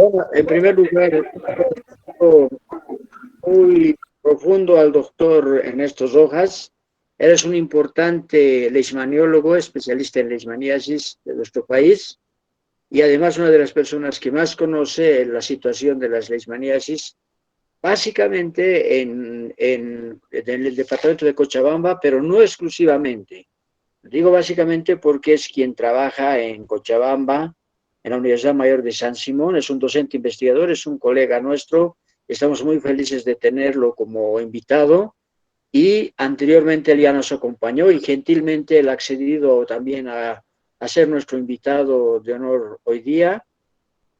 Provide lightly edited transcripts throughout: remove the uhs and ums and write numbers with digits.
Bueno, en primer lugar, muy profundo al doctor Ernesto Rojas. Él es un importante leishmaniólogo, especialista en leishmaniasis de nuestro país y además una de las personas que más conoce la situación de las leishmaniasis, básicamente en el departamento de Cochabamba, pero no exclusivamente. Digo básicamente porque es quien trabaja en Cochabamba, en la Universidad Mayor de San Simón, es un docente investigador, es un colega nuestro, estamos muy felices de tenerlo como invitado y anteriormente él ya nos acompañó y gentilmente él ha accedido también a ser nuestro invitado de honor hoy día.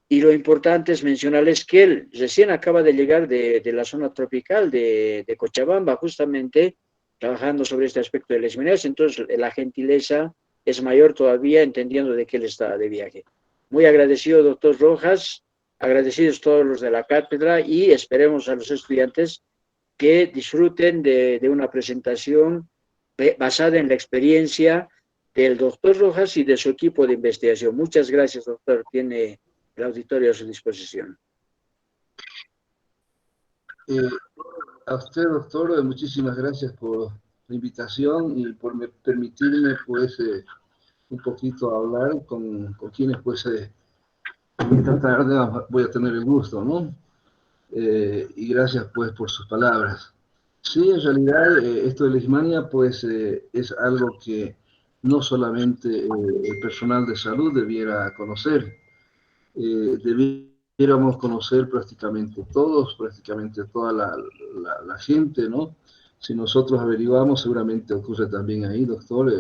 Y lo importante es mencionarles que él recién acaba de llegar de la zona tropical de Cochabamba, justamente trabajando sobre este aspecto de las mineras, entonces la gentileza es mayor todavía entendiendo de que él está de viaje. Muy agradecido, doctor Rojas, agradecidos todos los de la cátedra y esperemos a los estudiantes que disfruten de una presentación basada en la experiencia del doctor Rojas y de su equipo de investigación. Muchas gracias, doctor. Tiene el auditorio a su disposición. A usted, doctor, muchísimas gracias por la invitación y por permitirme, pues, un poquito hablar con quienes, pues, esta tarde voy a tener el gusto, ¿no? Y gracias, pues, por sus palabras. Sí, en realidad, esto de Leishmania, pues, es algo que no solamente el personal de salud debiera conocer, debiéramos conocer prácticamente todos, prácticamente toda la gente, ¿no? Si nosotros averiguamos, seguramente ocurre también ahí, doctor,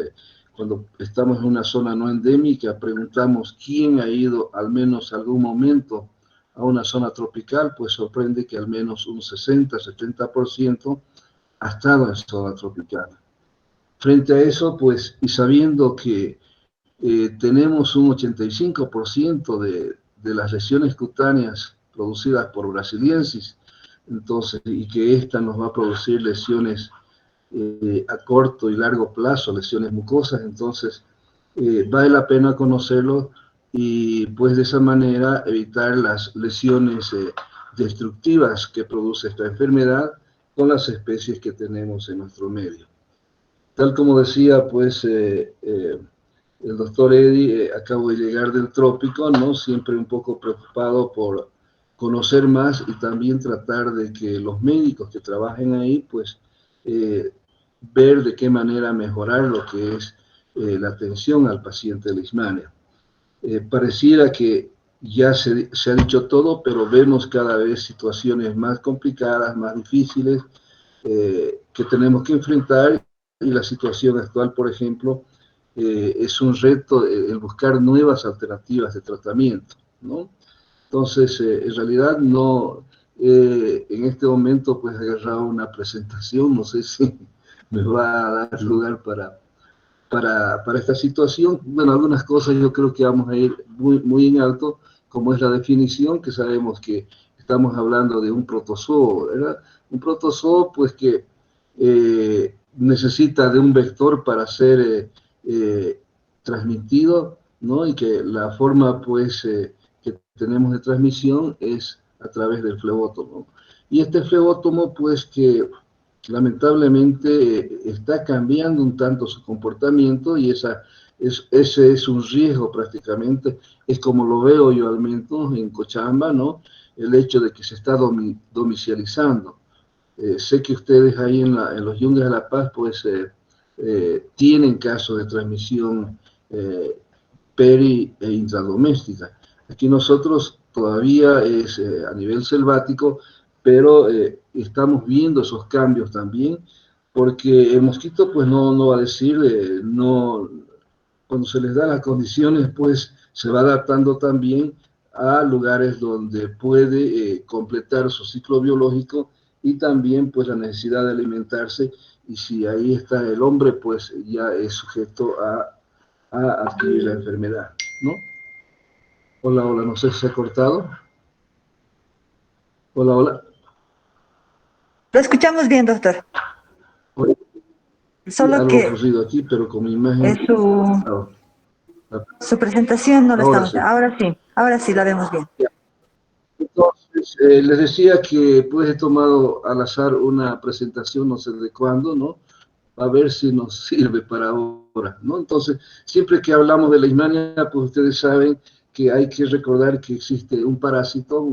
cuando estamos en una zona no endémica, preguntamos quién ha ido al menos algún momento a una zona tropical, pues sorprende que al menos un 60-70% ha estado en zona tropical. Frente a eso, pues, y sabiendo que tenemos un 85% de las lesiones cutáneas producidas por brasiliensis, entonces, y que esta nos va a producir lesiones a corto y largo plazo, lesiones mucosas, entonces vale la pena conocerlo y pues de esa manera evitar las lesiones destructivas que produce esta enfermedad con las especies que tenemos en nuestro medio. Tal como decía, pues, el doctor Eddie, acabo de llegar del trópico, ¿no? Siempre un poco preocupado por conocer más y también tratar de que los médicos que trabajen ahí, pues, ver de qué manera mejorar lo que es la atención al paciente de leishmania. Pareciera que ya se ha dicho todo, pero vemos cada vez situaciones más complicadas, más difíciles, que tenemos que enfrentar y la situación actual, por ejemplo, es un reto el buscar nuevas alternativas de tratamiento, ¿no? Entonces, en realidad no, en este momento pues he agarrado una presentación, no sé si me va a dar lugar para esta situación. Bueno, algunas cosas yo creo que vamos a ir muy en alto, como es la definición, que sabemos que estamos hablando de un protozoo, ¿verdad? Un protozoo pues que necesita de un vector para ser transmitido, ¿no? Y que la forma, pues, que tenemos de transmisión es a través del flebótomo. Y este flebótomo, pues, que lamentablemente está cambiando un tanto su comportamiento y ese es un riesgo prácticamente, es como lo veo yo al menos en Cochabamba, ¿no? El hecho de que se está domicilializando. Sé que ustedes ahí en los Yungas de La Paz, pues, tienen casos de transmisión peri e intradoméstica. Aquí nosotros todavía es a nivel selvático, pero estamos viendo esos cambios también, porque el mosquito pues no va a decir, no, cuando se les da las condiciones, pues se va adaptando también a lugares donde puede completar su ciclo biológico y también pues la necesidad de alimentarse, y si ahí está el hombre, pues ya es sujeto a adquirir la enfermedad, ¿no? Hola, no sé si se ha cortado. Hola. Lo escuchamos bien, doctor. Sí, Solo algo que ocurrido aquí, pero con mi imagen. su presentación no la Ahora estamos sí. viendo. Ahora sí la vemos bien. Les decía que pues he tomado al azar una presentación, no sé de cuándo, ¿no? A ver si nos sirve para ahora, ¿no? Entonces, siempre que hablamos de leishmania, pues ustedes saben que hay que recordar que existe un parásito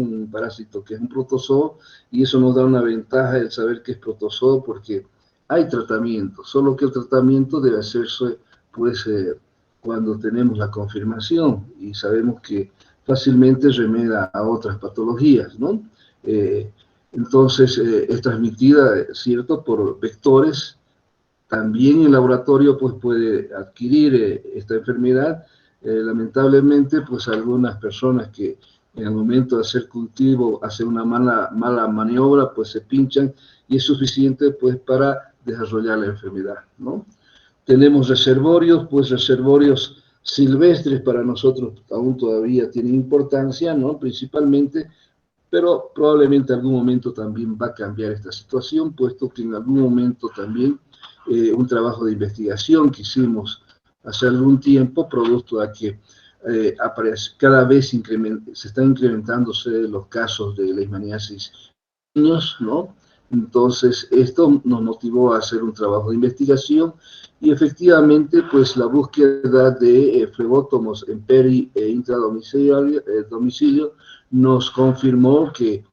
que es un protozoo, y eso nos da una ventaja el saber que es protozoo porque hay tratamiento, solo que el tratamiento debe hacerse, pues, cuando tenemos la confirmación y sabemos que fácilmente remeda a otras patologías, ¿no? Entonces, es transmitida, ¿cierto?, por vectores. También el laboratorio pues, puede adquirir esta enfermedad. Lamentablemente, pues algunas personas que en el momento de hacer cultivo hacen una mala maniobra, pues se pinchan y es suficiente pues para desarrollar la enfermedad, ¿no? Tenemos reservorios, pues reservorios silvestres para nosotros aún todavía tienen importancia, ¿no? Principalmente, pero probablemente en algún momento también va a cambiar esta situación, puesto que en algún momento también un trabajo de investigación que hicimos hace algún tiempo, producto a que cada vez se están incrementándose los casos de leishmaniasis en niños, ¿no? Entonces, esto nos motivó a hacer un trabajo de investigación y efectivamente, pues la búsqueda de flebótomos en peri e intradomicilio nos confirmó que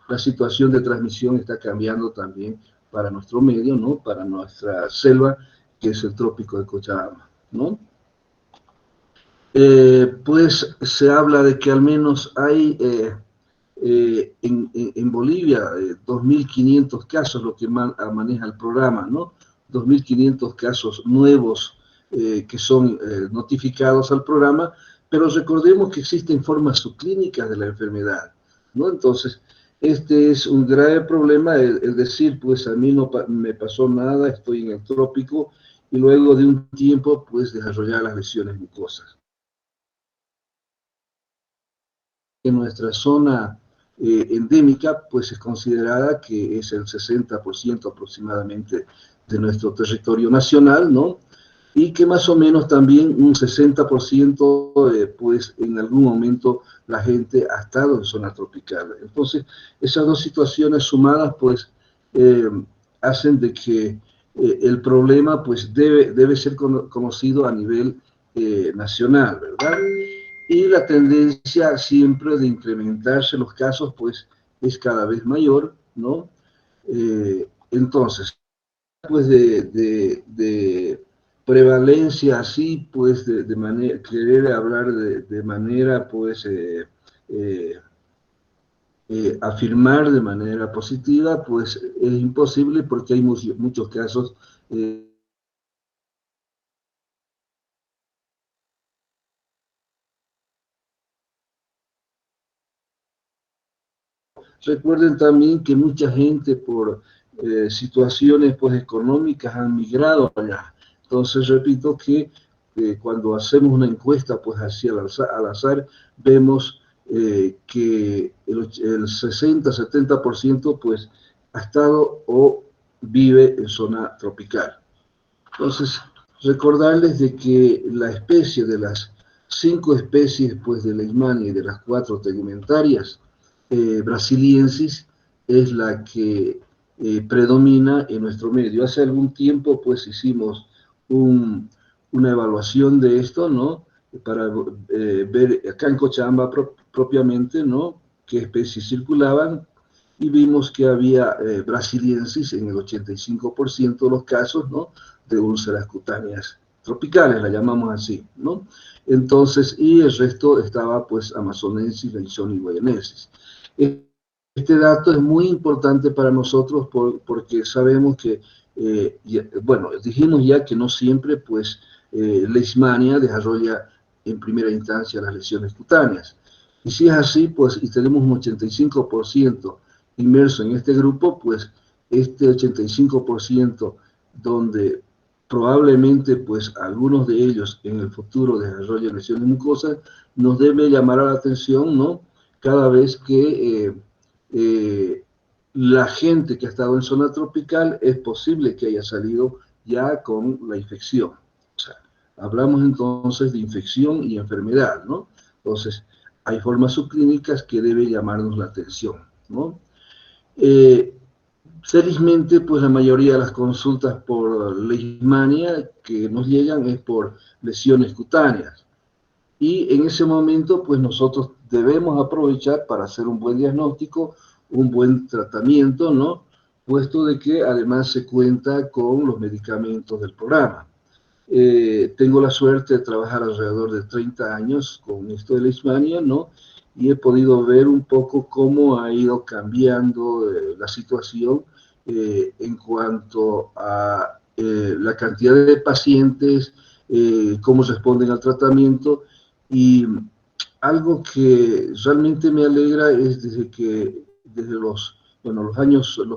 la situación de transmisión está cambiando también para nuestro medio, ¿no? Para nuestra selva, que es el trópico de Cochabamba, ¿no? Pues se habla de que al menos hay en Bolivia 2.500 casos, lo que maneja el programa, ¿no? 2.500 casos nuevos que son notificados al programa, pero recordemos que existen formas subclínicas de la enfermedad, ¿no? Entonces, este es un grave problema, el decir, pues a mí no me pasó nada, estoy en el trópico, y luego de un tiempo, pues desarrollar las lesiones mucosas. En nuestra zona endémica, pues es considerada que es el 60% aproximadamente de nuestro territorio nacional, ¿no? Y que más o menos también un 60%, pues en algún momento la gente ha estado en zona tropical. Entonces, esas dos situaciones sumadas, pues, hacen de que el problema, pues, debe ser conocido a nivel nacional, ¿verdad? Y la tendencia siempre de incrementarse los casos, pues, es cada vez mayor, ¿no? Entonces, pues de prevalencia así, pues de manera, querer hablar de manera, pues, afirmar de manera positiva, pues es imposible porque hay muchos casos. Recuerden también que mucha gente por situaciones pues económicas han migrado allá. Entonces repito que cuando hacemos una encuesta pues así al azar vemos que el 60-70% pues ha estado o vive en zona tropical. Entonces recordarles de que la especie de las 5 especies pues de leishmania y de las 4 tegumentarias, brasiliensis es la que predomina en nuestro medio. Hace algún tiempo, pues, hicimos una evaluación de esto, ¿no? Para ver acá en Cochabamba propiamente, ¿no? Qué especies circulaban, y vimos que había brasiliensis en el 85% de los casos, ¿no? De úlceras cutáneas tropicales, la llamamos así, ¿no? Entonces, y el resto estaba, pues, amazonensis, leishoni y guayanensis. Este dato es muy importante para nosotros porque sabemos que, bueno, dijimos ya que no siempre, pues, leishmania desarrolla en primera instancia las lesiones cutáneas. Y si es así, pues, y tenemos un 85% inmerso en este grupo, pues, este 85% donde probablemente, pues, algunos de ellos en el futuro desarrollen lesiones mucosas, nos debe llamar a la atención, ¿no? Cada vez que la gente que ha estado en zona tropical es posible que haya salido ya con la infección. O sea, hablamos entonces de infección y enfermedad, ¿no? Entonces, hay formas subclínicas que deben llamarnos la atención, ¿no? Felizmente, pues la mayoría de las consultas por leishmania que nos llegan es por lesiones cutáneas. Y en ese momento, pues nosotros debemos aprovechar para hacer un buen diagnóstico, un buen tratamiento, ¿no? Puesto de que además se cuenta con los medicamentos del programa. Tengo la suerte de trabajar alrededor de 30 años con esto de leishmania, ¿no? Y he podido ver un poco cómo ha ido cambiando la situación en cuanto a la cantidad de pacientes, cómo responden al tratamiento. Y algo que realmente me alegra es desde los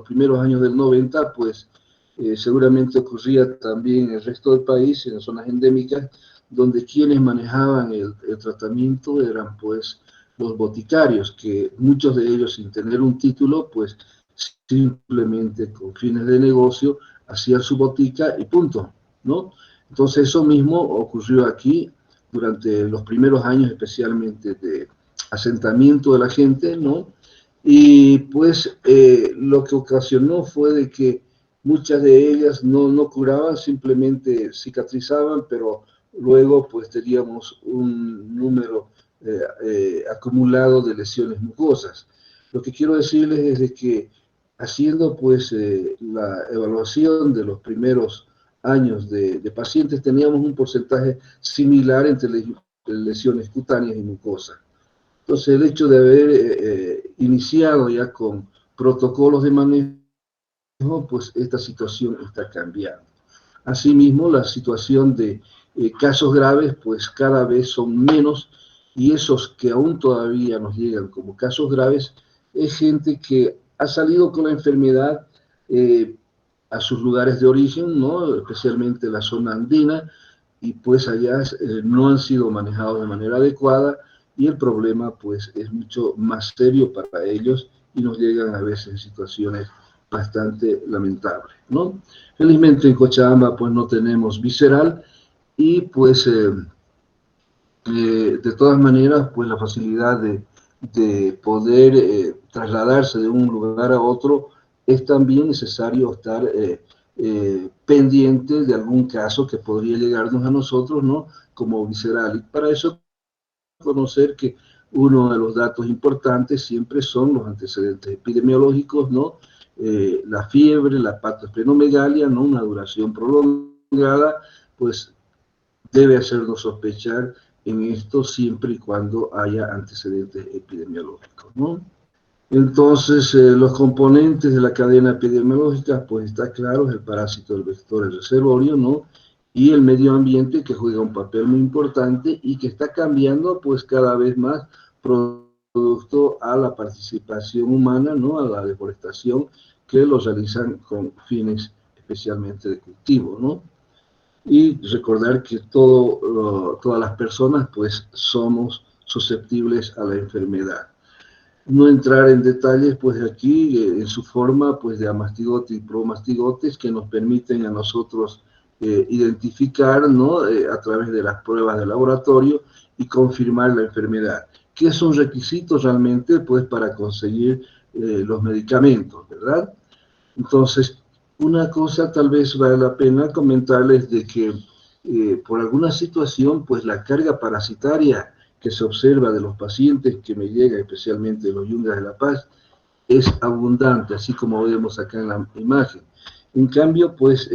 primeros años del 90, pues seguramente ocurría también en el resto del país, en las zonas endémicas, donde quienes manejaban el tratamiento eran pues los boticarios, que muchos de ellos sin tener un título, pues simplemente con fines de negocio hacían su botica y punto, ¿no? Entonces eso mismo ocurrió aquí durante los primeros años, especialmente de asentamiento de la gente, ¿no? Y pues lo que ocasionó fue de que muchas de ellas no curaban, simplemente cicatrizaban, pero luego pues teníamos un número acumulado de lesiones mucosas. Lo que quiero decirles es de que haciendo pues la evaluación de los primeros años de pacientes, teníamos un porcentaje similar entre lesiones cutáneas y mucosas. Entonces, el hecho de haber iniciado ya con protocolos de manejo, pues esta situación está cambiando. Asimismo, la situación de casos graves, pues cada vez son menos, y esos que aún todavía nos llegan como casos graves, es gente que ha salido con la enfermedad a sus lugares de origen, ¿no? Especialmente la zona andina, y pues allá no han sido manejados de manera adecuada, y el problema pues es mucho más serio para ellos y nos llegan a veces en situaciones bastante lamentables, ¿no? Felizmente en Cochabamba pues no tenemos visceral y pues de todas maneras pues la facilidad de poder trasladarse de un lugar a otro es también necesario estar pendiente de algún caso que podría llegarnos a nosotros, ¿no? Como visceral. Y para eso conocer que uno de los datos importantes siempre son los antecedentes epidemiológicos, ¿no? La fiebre, la patosplenomegalia, ¿no? Una duración prolongada, pues debe hacernos sospechar en esto siempre y cuando haya antecedentes epidemiológicos, ¿no? Entonces, los componentes de la cadena epidemiológica, pues está claro, es el parásito, el vector, el reservorio, ¿no? Y el medio ambiente, que juega un papel muy importante y que está cambiando, pues cada vez más, producto a la participación humana, ¿no? A la deforestación, que lo realizan con fines especialmente de cultivo, ¿no? Y recordar que todas las personas, pues, somos susceptibles a la enfermedad. No entrar en detalles, pues aquí, en su forma, pues de amastigotes y promastigotes que nos permiten a nosotros identificar, ¿no? A través de las pruebas de laboratorio y confirmar la enfermedad, que es un requisito realmente, pues, para conseguir los medicamentos, ¿verdad? Entonces, una cosa tal vez vale la pena comentarles de que por alguna situación, pues la carga parasitaria que se observa de los pacientes que me llega, especialmente de los Yungas de La Paz, es abundante, así como vemos acá en la imagen. En cambio, pues,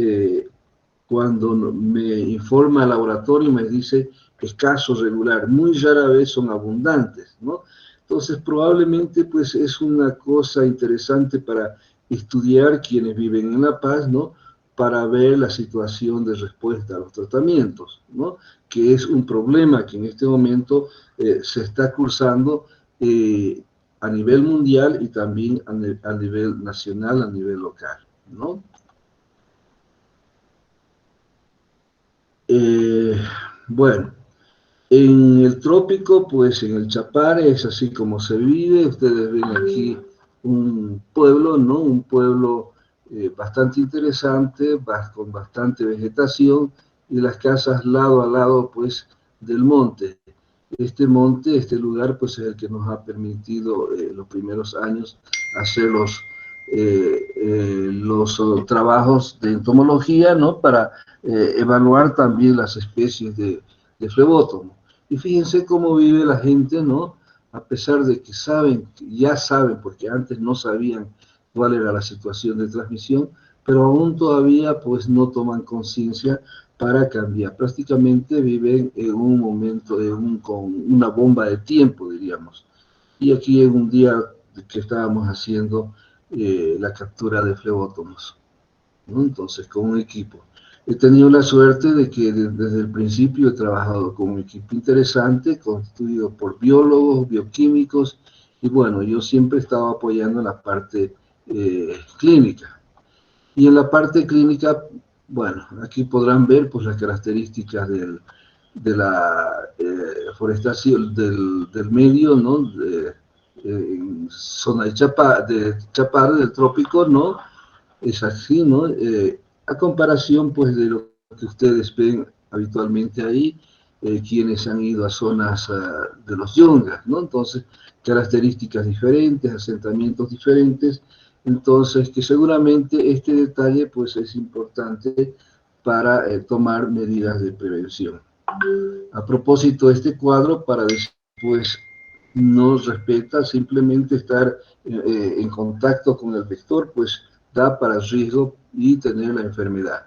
cuando me informa el laboratorio, me dice escaso, regular, muy rara vez son abundantes, ¿no? Entonces, probablemente, pues, es una cosa interesante para estudiar quienes viven en La Paz, ¿no? Para ver la situación de respuesta a los tratamientos, ¿no? Que es un problema que en este momento se está cursando a nivel mundial y también a nivel nacional, a nivel local, ¿no? Bueno, en el trópico, pues en el Chapare es así como se vive. Ustedes ven aquí un pueblo, ¿no? Un pueblo bastante interesante, con bastante vegetación y las casas lado a lado, pues, del monte. este monte, este lugar, pues es el que nos ha permitido los primeros años hacer los trabajos de entomología, ¿no? Para evaluar también las especies de flebótomo. Y fíjense cómo vive la gente, ¿no? A pesar de que saben, ya saben, porque antes no sabían cuál era la situación de transmisión, pero aún todavía pues no toman conciencia para cambiar. Prácticamente viven en un momento, con una bomba de tiempo, diríamos. Y aquí en un día que estábamos haciendo la captura de flebótomos, ¿no? Entonces, con un equipo. He tenido la suerte de que desde el principio he trabajado con un equipo interesante, constituido por biólogos, bioquímicos, y bueno, yo siempre he estado apoyando en la parte clínica. Y en la parte clínica, bueno, aquí podrán ver pues las características de la forestación del medio, ¿no? Zona de Chapar, del trópico, ¿no? Es así, ¿no? A comparación, pues, de lo que ustedes ven habitualmente ahí, quienes han ido a zonas de los yungas, ¿no? Entonces, características diferentes, asentamientos diferentes, entonces, que seguramente este detalle, pues, es importante para tomar medidas de prevención. A propósito, este cuadro, para después no respeta, simplemente estar en contacto con el vector, pues da para riesgo y tener la enfermedad.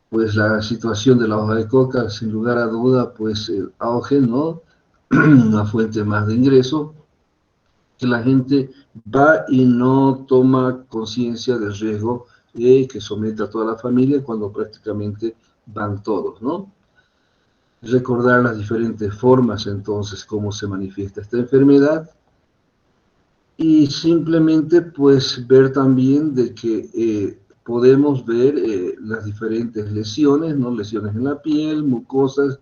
Pues la situación de la hoja de coca, sin lugar a duda, pues el auge, ¿no? Una fuente más de ingreso, que la gente va y no toma conciencia del riesgo que somete a toda la familia cuando prácticamente van todos, ¿no? Recordar las diferentes formas, entonces, cómo se manifiesta esta enfermedad, y simplemente pues ver también de que podemos ver las diferentes lesiones, ¿no? Lesiones en la piel, mucosas,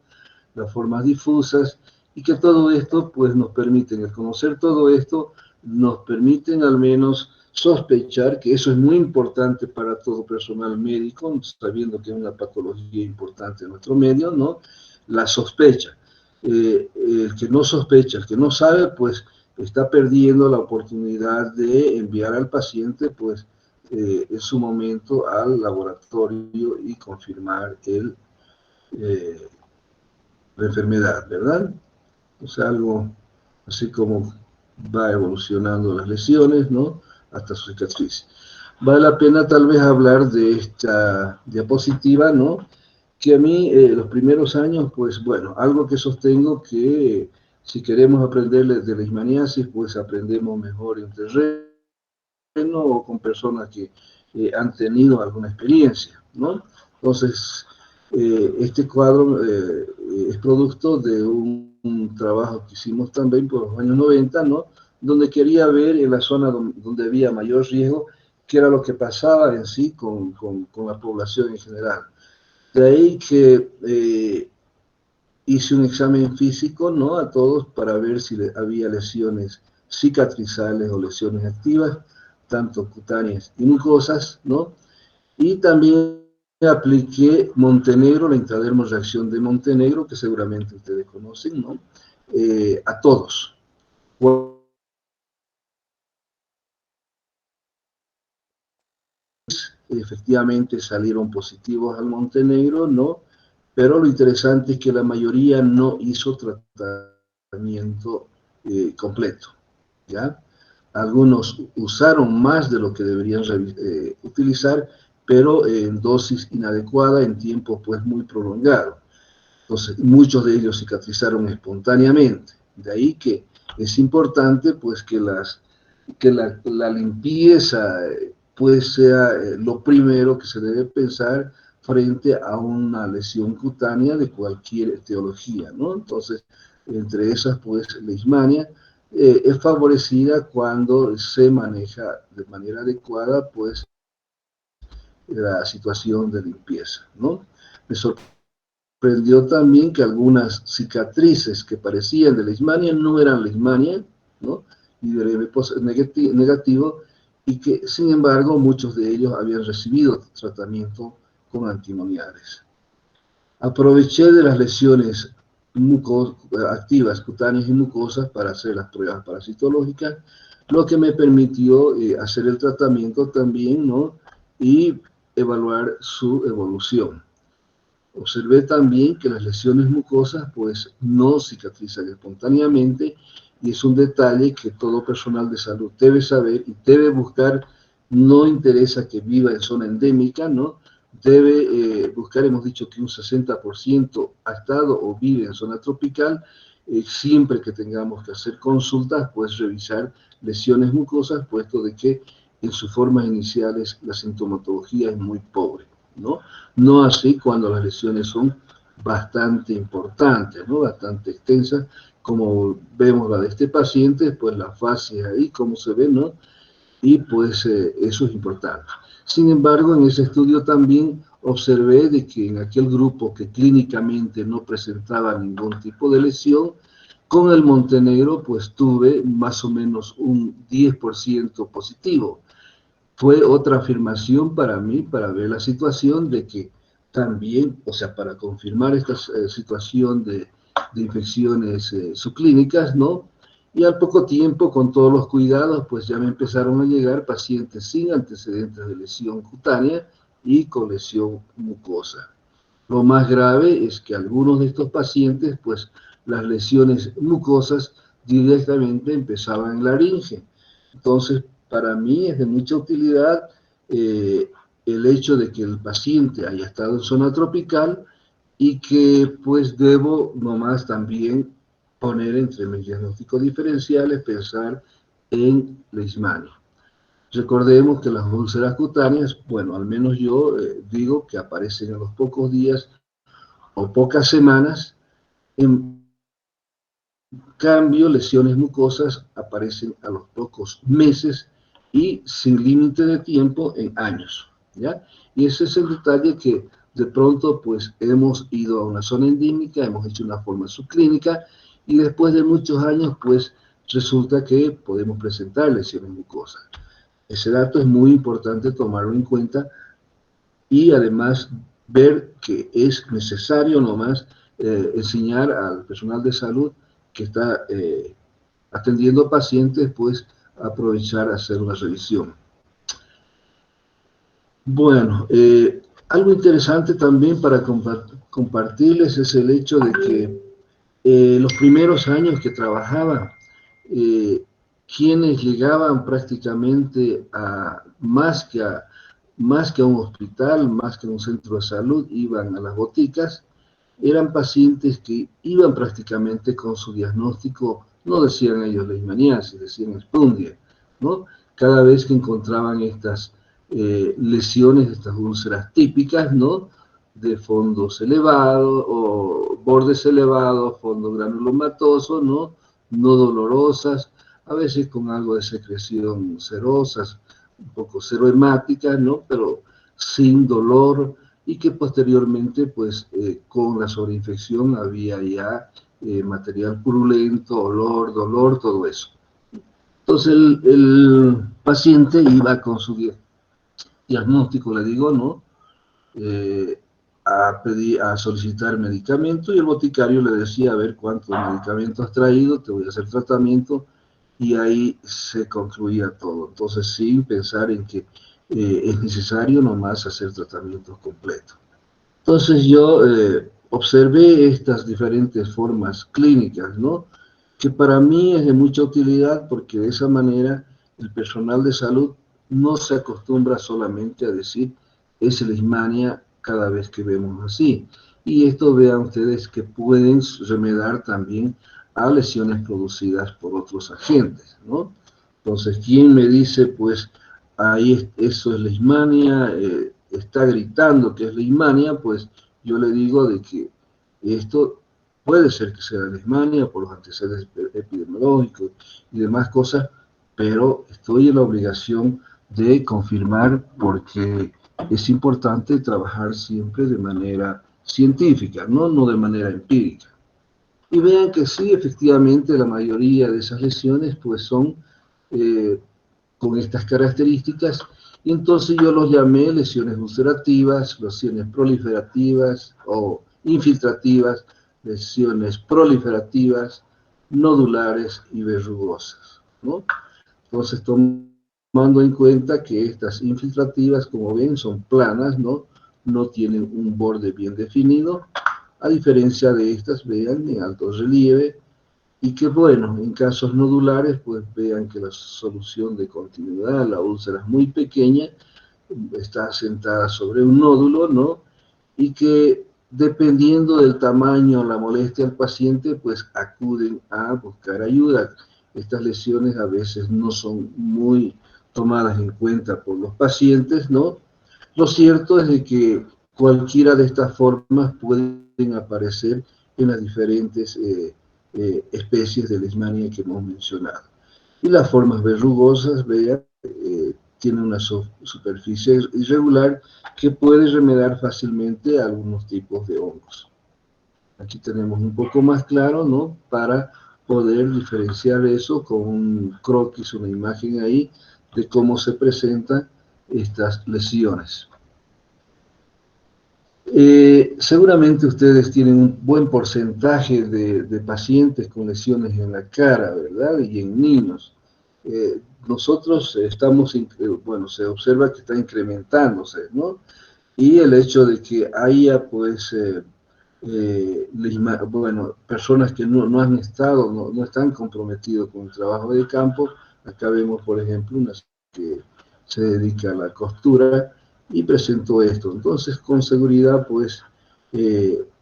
las formas difusas, y que todo esto pues nos permiten, el conocer todo esto, nos permiten al menos sospechar, que eso es muy importante para todo personal médico, sabiendo que es una patología importante en nuestro medio, ¿no? La sospecha. El que no sospecha, el que no sabe, pues está perdiendo la oportunidad de enviar al paciente, pues, en su momento al laboratorio y confirmar la enfermedad, ¿verdad? O sea, algo así como va evolucionando las lesiones, ¿no? Hasta su cicatriz. Vale la pena tal vez hablar de esta diapositiva, ¿no? Que a mí los primeros años, pues bueno, algo que sostengo que si queremos aprender de leishmaniasis, pues aprendemos mejor en terreno o con personas que han tenido alguna experiencia, ¿no? Entonces, este cuadro es producto de un trabajo que hicimos también por los años 90, ¿no? Donde quería ver en la zona donde había mayor riesgo qué era lo que pasaba en sí con la población en general. De ahí que hice un examen físico, ¿no? A todos para ver si había lesiones cicatrizales o lesiones activas, tanto cutáneas y mucosas, ¿no? Y también apliqué Montenegro, la intradermorreacción de Montenegro, que seguramente ustedes conocen, ¿no? A todos. Efectivamente salieron positivos al Montenegro, ¿no? Pero lo interesante es que la mayoría no hizo tratamiento completo, ¿ya? Algunos usaron más de lo que deberían utilizar, pero en dosis inadecuada, en tiempo pues muy prolongado. Entonces, muchos de ellos cicatrizaron espontáneamente. De ahí que es importante pues que la limpieza pues sea lo primero que se debe pensar frente a una lesión cutánea de cualquier etiología, ¿no? Entonces, entre esas, pues, leishmania es favorecida cuando se maneja de manera adecuada, pues, la situación de limpieza, ¿no? Me sorprendió también que algunas cicatrices que parecían de leishmania no eran leishmania, ¿no? Y de negativo, y que, sin embargo, muchos de ellos habían recibido tratamiento con antimoniales. Aproveché de las lesiones activas, cutáneas y mucosas para hacer las pruebas parasitológicas, lo que me permitió hacer el tratamiento también, ¿no? Y evaluar su evolución. Observé también que las lesiones mucosas pues no cicatrizan espontáneamente y es un detalle que todo personal de salud debe saber y debe buscar. No interesa que viva en zona endémica, ¿no? Debe buscar, hemos dicho que un 60% ha estado o vive en zona tropical. Siempre que tengamos que hacer consultas, pues revisar lesiones mucosas, puesto de que en sus formas iniciales la sintomatología es muy pobre, ¿no? No así cuando las lesiones son bastante importantes, ¿no? Bastante extensas, como vemos la de este paciente, pues la fascia ahí, como se ve, ¿no? Y pues eso es importante. Sin embargo, en ese estudio también observé de que en aquel grupo que clínicamente no presentaba ningún tipo de lesión, con el Montenegro pues tuve más o menos un 10% positivo. Fue otra afirmación para mí, para ver la situación de que también, o sea, para confirmar esta situación de infecciones subclínicas, ¿no? Y al poco tiempo, con todos los cuidados, pues ya me empezaron a llegar pacientes sin antecedentes de lesión cutánea y con lesión mucosa. Lo más grave es que algunos de estos pacientes, pues las lesiones mucosas directamente empezaban en laringe. Entonces, para mí es de mucha utilidad el hecho de que el paciente haya estado en zona tropical y que pues debo nomás también poner entre mis diagnósticos diferenciales, pensar en leishmania. Recordemos que las úlceras cutáneas, bueno, al menos yo digo que aparecen a los pocos días o pocas semanas. En cambio, lesiones mucosas aparecen a los pocos meses y sin límite de tiempo en años, ¿ya? Y ese es el detalle que de pronto pues hemos ido a una zona endémica, hemos hecho una forma subclínica y después de muchos años pues resulta que podemos presentar lesiones mucosas. Ese dato es muy importante tomarlo en cuenta y además ver que es necesario nomás enseñar al personal de salud que está atendiendo pacientes, pues aprovechar a hacer una revisión. Bueno, algo interesante también para compartirles es el hecho de que los primeros años que trabajaba, quienes llegaban prácticamente a más que a un hospital, más que a un centro de salud, iban a las boticas, eran pacientes que iban prácticamente con su diagnóstico, no decían ellos leishmaniasis, decían Spundia, ¿no? Cada vez que encontraban estas lesiones, estas úlceras típicas, ¿no? De fondos elevados o bordes elevados, fondo granulomatoso, ¿no? No dolorosas, a veces con algo de secreción serosas, un poco serohemáticas, ¿no? Pero sin dolor y que posteriormente, pues, con la sobreinfección había ya material purulento, olor, dolor, todo eso. Entonces el paciente iba con su diagnóstico, le digo, ¿no? A solicitar medicamento y el boticario le decía, a ver cuántos medicamentos has traído, te voy a hacer tratamiento y ahí se concluía todo. Entonces, sin pensar en que es necesario nomás hacer tratamientos completos. Entonces yo observé estas diferentes formas clínicas, ¿no? Que para mí es de mucha utilidad porque de esa manera el personal de salud no se acostumbra solamente a decir es leishmania cada vez que vemos así. Y esto vean ustedes que pueden remediar también a lesiones producidas por otros agentes, ¿no? Entonces, ¿quién me dice, pues, ahí eso es leishmania, está gritando que es leishmania? Pues yo le digo de que esto puede ser que sea leishmania por los antecedentes epidemiológicos y demás cosas, pero estoy en la obligación de confirmar porque es importante trabajar siempre de manera científica, no de manera empírica. Y vean que sí, efectivamente, la mayoría de esas lesiones pues son con estas características, y entonces yo los llamé lesiones ulcerativas, lesiones proliferativas o infiltrativas, lesiones proliferativas, nodulares y verrugosas, ¿no? Entonces, tomando en cuenta que estas infiltrativas, como ven, son planas, ¿no? No tienen un borde bien definido, a diferencia de estas, vean, en alto relieve, y que, bueno, en casos nodulares, pues vean que la solución de continuidad, la úlcera es muy pequeña, está asentada sobre un nódulo, ¿no? Y que dependiendo del tamaño o la molestia del paciente, pues acuden a buscar ayuda. Estas lesiones a veces no son muy tomadas en cuenta por los pacientes, ¿no? Lo cierto es de que cualquiera de estas formas pueden aparecer en las diferentes especies de leishmania que hemos mencionado. Y las formas verrugosas, vean, tienen una superficie irregular que puede remediar fácilmente algunos tipos de hongos. Aquí tenemos un poco más claro, ¿no? Para poder diferenciar eso con un croquis, una imagen ahí de cómo se presentan estas lesiones. Seguramente ustedes tienen un buen porcentaje de pacientes con lesiones en la cara, ¿verdad? Y en niños. Nosotros estamos, bueno, se observa que está incrementándose, ¿no? Y el hecho de que haya, pues, bueno, personas que no han estado, no están comprometidos con el trabajo de campo. Acá vemos, por ejemplo, una que se dedica a la costura y presentó esto. Entonces, con seguridad, pues,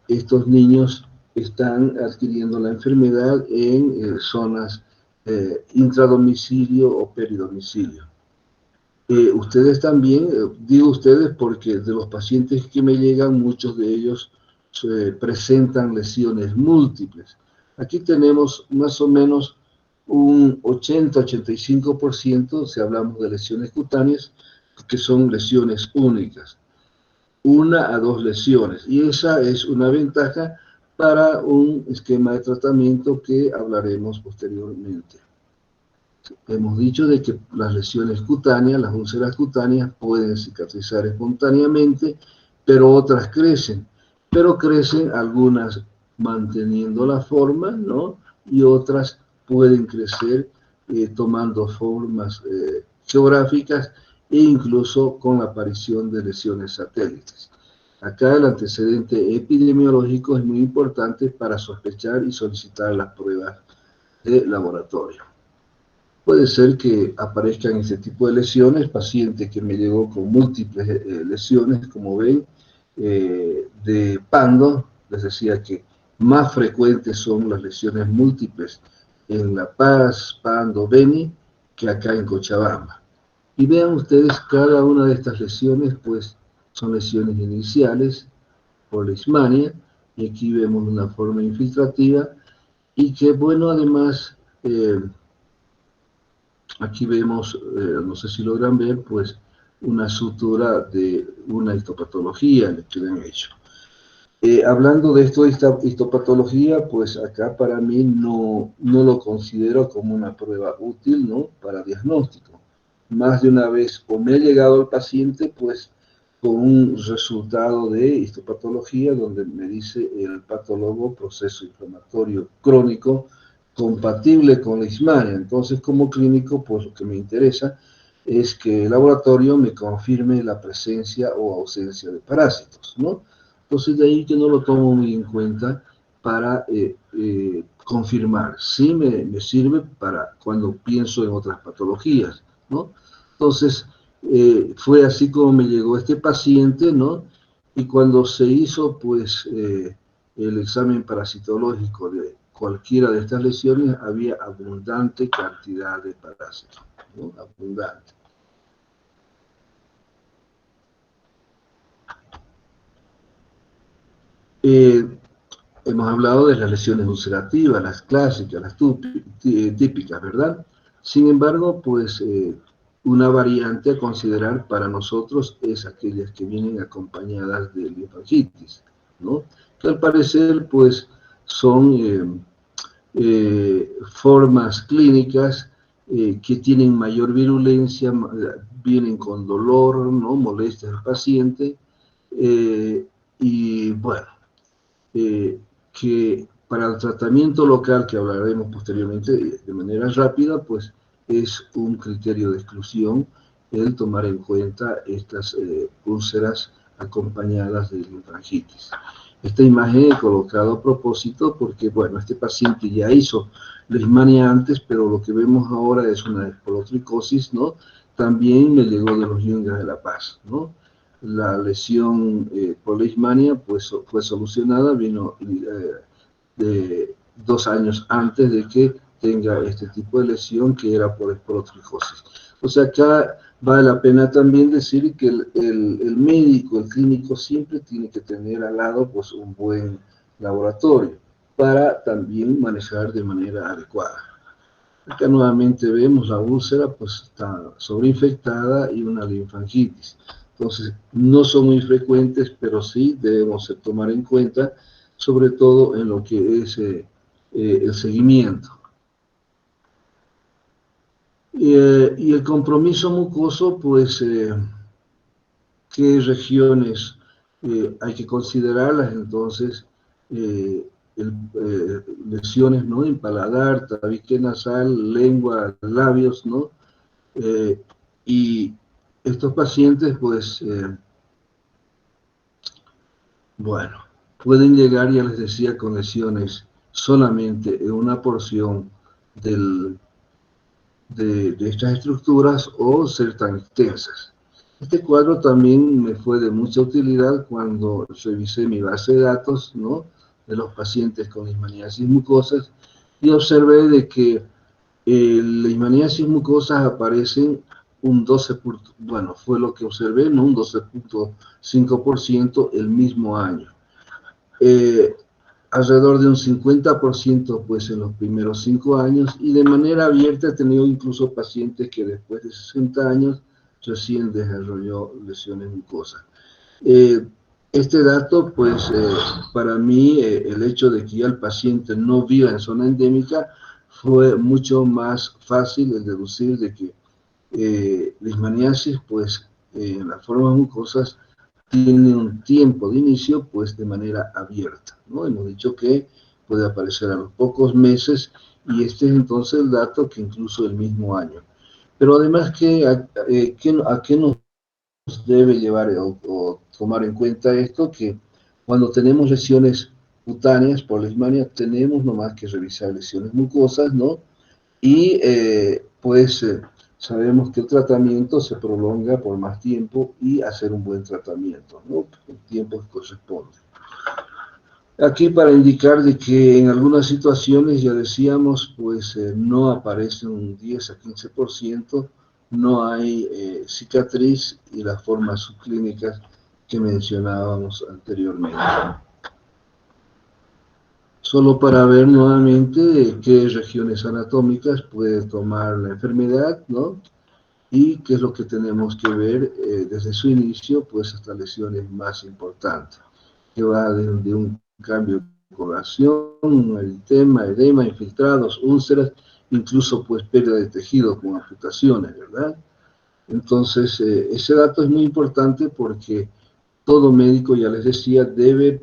estos niños están adquiriendo la enfermedad en zonas intradomicilio o peridomicilio. Ustedes también, digo ustedes porque de los pacientes que me llegan, muchos de ellos presentan lesiones múltiples. Aquí tenemos más o menos un 80-85%, si hablamos de lesiones cutáneas, que son lesiones únicas, 1 a 2 lesiones, y esa es una ventaja para un esquema de tratamiento que hablaremos posteriormente. Hemos dicho de que las lesiones cutáneas, las úlceras cutáneas, pueden cicatrizar espontáneamente, pero otras crecen. Pero crecen algunas manteniendo la forma, ¿no? Y otras pueden crecer tomando formas geográficas e incluso con la aparición de lesiones satélites. Acá el antecedente epidemiológico es muy importante para sospechar y solicitar las pruebas de laboratorio. Puede ser que aparezcan ese tipo de lesiones, paciente que me llegó con múltiples lesiones, como ven, de Pando. Les decía que más frecuentes son las lesiones múltiples en La Paz, Pando, Beni, que acá en Cochabamba. Y vean ustedes, cada una de estas lesiones, pues, son lesiones iniciales por leishmania, y aquí vemos una forma infiltrativa, y que, bueno, además, aquí vemos, no sé si logran ver, pues una sutura de una histopatología que le han hecho. Hablando de esto, esta histopatología, pues acá para mí no lo considero como una prueba útil, ¿no? Para diagnóstico. Más de una vez, o me ha llegado el paciente, pues con un resultado de histopatología donde me dice el patólogo proceso inflamatorio crónico compatible con leishmania. Entonces, como clínico, pues lo que me interesa es que el laboratorio me confirme la presencia o ausencia de parásitos, ¿no? Entonces, de ahí que no lo tomo muy en cuenta para confirmar. Sí me sirve para cuando pienso en otras patologías, ¿no? Entonces, fue así como me llegó este paciente, ¿no? Y cuando se hizo, pues, el examen parasitológico de cualquiera de estas lesiones, había abundante cantidad de parásitos, ¿no? Abundante. Hemos hablado de las lesiones ulcerativas, las clásicas, las típicas, ¿verdad? Sin embargo, pues una variante a considerar para nosotros es aquellas que vienen acompañadas de linfangitis, ¿no? Que al parecer, pues, son formas clínicas que tienen mayor virulencia, vienen con dolor, ¿no? Molestia al paciente, y bueno, que para el tratamiento local, que hablaremos posteriormente de manera rápida, pues es un criterio de exclusión el tomar en cuenta estas úlceras acompañadas de linfangitis. Esta imagen he colocado a propósito porque, bueno, este paciente ya hizo leishmania antes, pero lo que vemos ahora es una esporotricosis, ¿no? También me llegó de los Yungas de La Paz, ¿no? La lesión por leishmania pues, fue solucionada, vino de 2 años antes de que tenga este tipo de lesión que era por esporotricosis. O sea, acá vale la pena también decir que el médico, el clínico, siempre tiene que tener al lado pues, un buen laboratorio para también manejar de manera adecuada. Acá nuevamente vemos la úlcera, pues está sobreinfectada y una linfangitis. Entonces, no son muy frecuentes, pero sí debemos tomar en cuenta, sobre todo en lo que es el seguimiento. Y el compromiso mucoso, pues, ¿qué regiones hay que considerarlas? Entonces, lesiones, ¿no? En paladar, tabique nasal, lengua, labios, ¿no? Y estos pacientes, pues, bueno, pueden llegar, ya les decía, con lesiones solamente en una porción de estas estructuras o ser tan extensas. Este cuadro también me fue de mucha utilidad cuando revisé mi base de datos, ¿no? De los pacientes con leishmaniasis mucosas y observé de que leishmaniasis mucosas aparecen un 12%, bueno, fue lo que observé, ¿no? Un 12.5% el mismo año. Alrededor de un 50% pues en los primeros 5 años y de manera abierta he tenido incluso pacientes que después de 60 años recién desarrolló lesiones mucosas. Este dato pues para mí el hecho de que ya el paciente no viva en zona endémica fue mucho más fácil el deducir de que leishmaniasis pues en las formas mucosas tiene un tiempo de inicio pues de manera abierta, ¿no? Hemos dicho que puede aparecer a los pocos meses y este es entonces el dato que incluso el mismo año. Pero además, ¿a qué nos debe llevar o tomar en cuenta esto? Que cuando tenemos lesiones cutáneas por leishmania tenemos nomás que revisar lesiones mucosas, ¿no? Y sabemos que el tratamiento se prolonga por más tiempo y hacer un buen tratamiento, ¿no? El tiempo que corresponde. Aquí para indicar de que en algunas situaciones, ya decíamos, pues no aparece un 10 a 15%, no hay cicatriz y las formas subclínicas que mencionábamos anteriormente. Solo para ver nuevamente qué regiones anatómicas puede tomar la enfermedad, ¿no? Y qué es lo que tenemos que ver desde su inicio, pues hasta lesiones más importantes, que va de un cambio de coloración, eritema, edema, infiltrados, úlceras, incluso pues pérdida de tejido con amputaciones, ¿verdad? Entonces, ese dato es muy importante porque todo médico, ya les decía, debe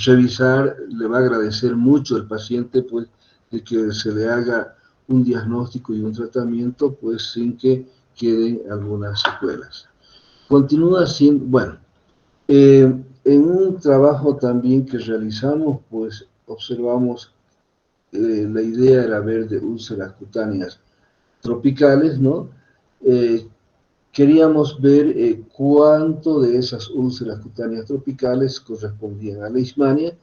revisar, le va a agradecer mucho al paciente, pues, de que se le haga un diagnóstico y un tratamiento, pues, sin que queden algunas secuelas. Continúa siendo, bueno, en un trabajo también que realizamos, pues, observamos, la idea era ver de úlceras cutáneas tropicales, ¿no? Queríamos ver cuánto de esas úlceras cutáneas tropicales correspondían a leishmania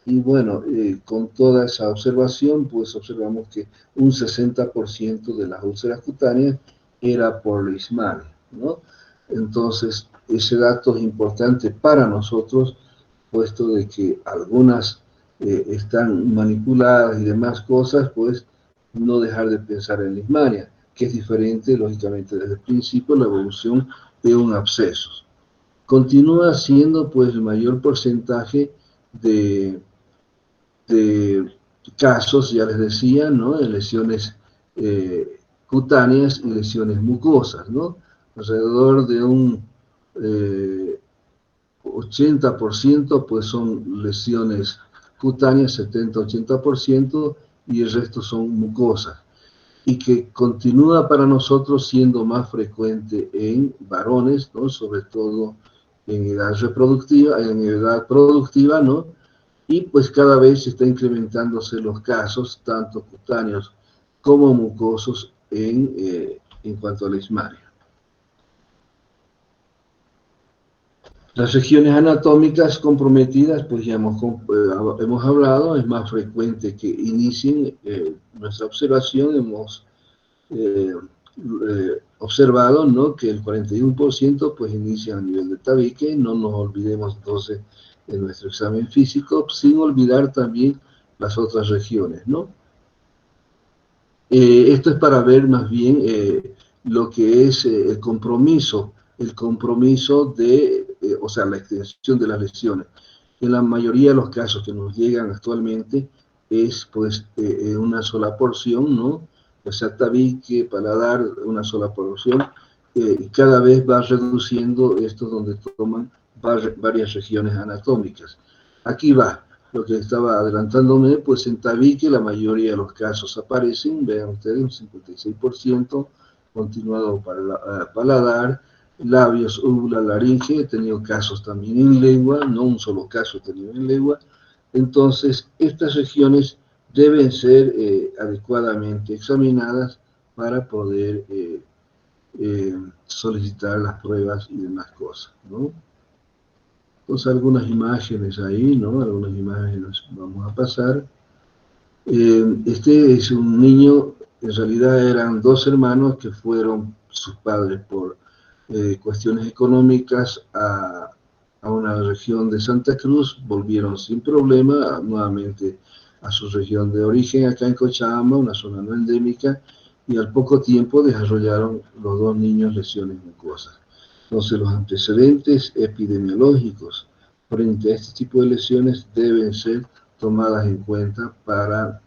y bueno, con toda esa observación, pues observamos que un 60% de las úlceras cutáneas era por leishmania, ¿no? Entonces, ese dato es importante para nosotros, puesto de que algunas están manipuladas y demás cosas, pues no dejar de pensar en leishmania, que es diferente, lógicamente, desde el principio, la evolución de un absceso. Continúa siendo, pues, el mayor porcentaje de casos, ya les decía, ¿no? En lesiones cutáneas y lesiones mucosas, ¿no? Alrededor de un 80% pues son lesiones cutáneas, 70-80%, y el resto son mucosas, y que continúa para nosotros siendo más frecuente en varones, ¿no? Sobre todo en edad productiva, ¿no? Y pues cada vez está incrementándose los casos, tanto cutáneos como mucosos, en cuanto a leishmania. Las regiones anatómicas comprometidas, pues ya hemos hablado, es más frecuente que inicien nuestra observación. Hemos observado, ¿no?, que el 41% pues inicia a nivel de tabique. No nos olvidemos entonces de nuestro examen físico, sin olvidar también las otras regiones, ¿no? Esto es para ver más bien lo que es el compromiso de, o sea, la extensión de las lesiones. En la mayoría de los casos que nos llegan actualmente es pues una sola porción, ¿no? O sea, tabique, paladar, una sola porción, y cada vez va reduciendo esto donde toman varias regiones anatómicas. Aquí va. Lo que estaba adelantándome, pues en tabique la mayoría de los casos aparecen, vean ustedes, un 56%, continuado para paladar, labios, úvula, laringe. He tenido casos también en lengua, no un solo caso he tenido en lengua. Entonces, estas regiones deben ser adecuadamente examinadas para poder solicitar las pruebas y demás cosas, ¿no? Pues algunas imágenes ahí, ¿no? Algunas imágenes vamos a pasar. Este es un niño, en realidad eran dos hermanos que fueron sus padres por cuestiones económicas a una región de Santa Cruz, volvieron sin problema nuevamente a su región de origen, acá en Cochabamba, una zona no endémica, y al poco tiempo desarrollaron los dos niños lesiones mucosas. Entonces, los antecedentes epidemiológicos frente a este tipo de lesiones deben ser tomadas en cuenta para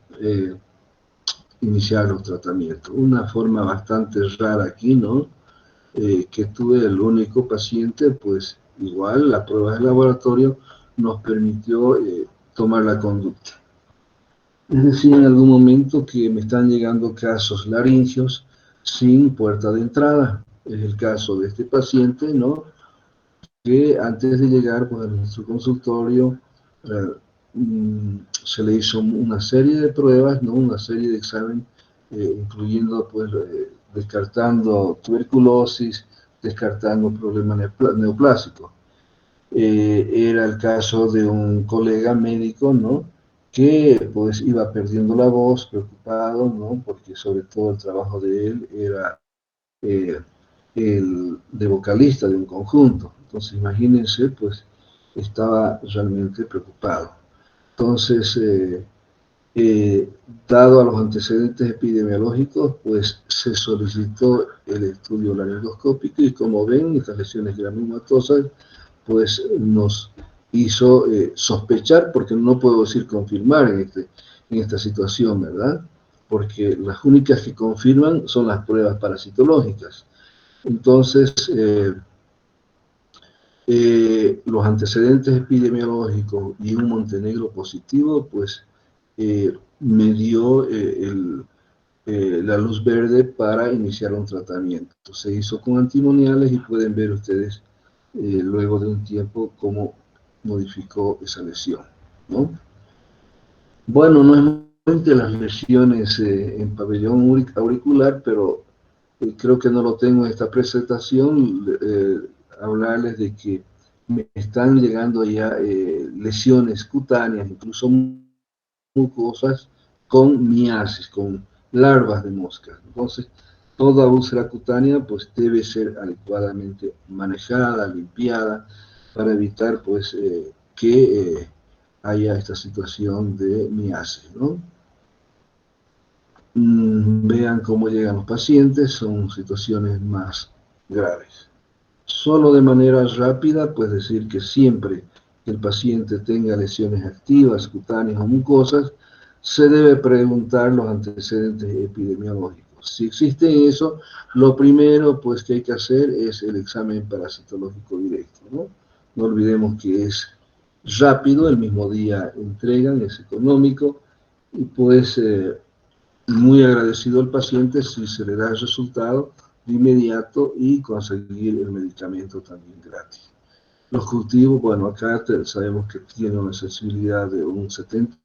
iniciar los tratamientos. Una forma bastante rara aquí, ¿no? Que tuve el único paciente, pues igual la prueba de laboratorio nos permitió tomar la conducta. Es decir, en algún momento que me están llegando casos laringios sin puerta de entrada. Es el caso de este paciente, ¿no?, que antes de llegar pues, a nuestro consultorio se le hizo una serie de pruebas, ¿no?, una serie de exámenes, incluyendo pues descartando tuberculosis, descartando problemas neoplásicos. Era el caso de un colega médico, ¿no?, que pues iba perdiendo la voz, preocupado, ¿no?, porque sobre todo el trabajo de él era el de vocalista de un conjunto. Entonces, imagínense, pues estaba realmente preocupado. Entonces, dado a los antecedentes epidemiológicos, pues se solicitó el estudio laringoscópico, y como ven, estas lesiones granulomatosas pues nos hizo sospechar, porque no puedo decir confirmar en esta situación, ¿verdad? Porque las únicas que confirman son las pruebas parasitológicas. Entonces, los antecedentes epidemiológicos y un Montenegro positivo, pues me dio la luz verde para iniciar un tratamiento. Se hizo con antimoniales y pueden ver ustedes luego de un tiempo cómo modificó esa lesión, ¿no? Bueno, no es solamente las lesiones en pabellón auricular, pero creo que no lo tengo en esta presentación, hablarles de que me están llegando ya lesiones cutáneas, incluso mucosas, con miasis, con larvas de moscas. Entonces, toda úlcera cutánea pues debe ser adecuadamente manejada, limpiada, para evitar pues que haya esta situación de miasis, ¿no? Vean cómo llegan los pacientes, son situaciones más graves. Solo de manera rápida, pues decir que siempre que el paciente tenga lesiones activas, cutáneas o mucosas, se debe preguntar los antecedentes epidemiológicos. Si existe eso, lo primero pues que hay que hacer es el examen parasitológico directo, ¿no? no olvidemos que es rápido, el mismo día entregan, es económico, y pues muy agradecido al paciente si se le da el resultado de inmediato y conseguir el medicamento también gratis. Los cultivos, bueno, acá sabemos que tienen una sensibilidad de un 70%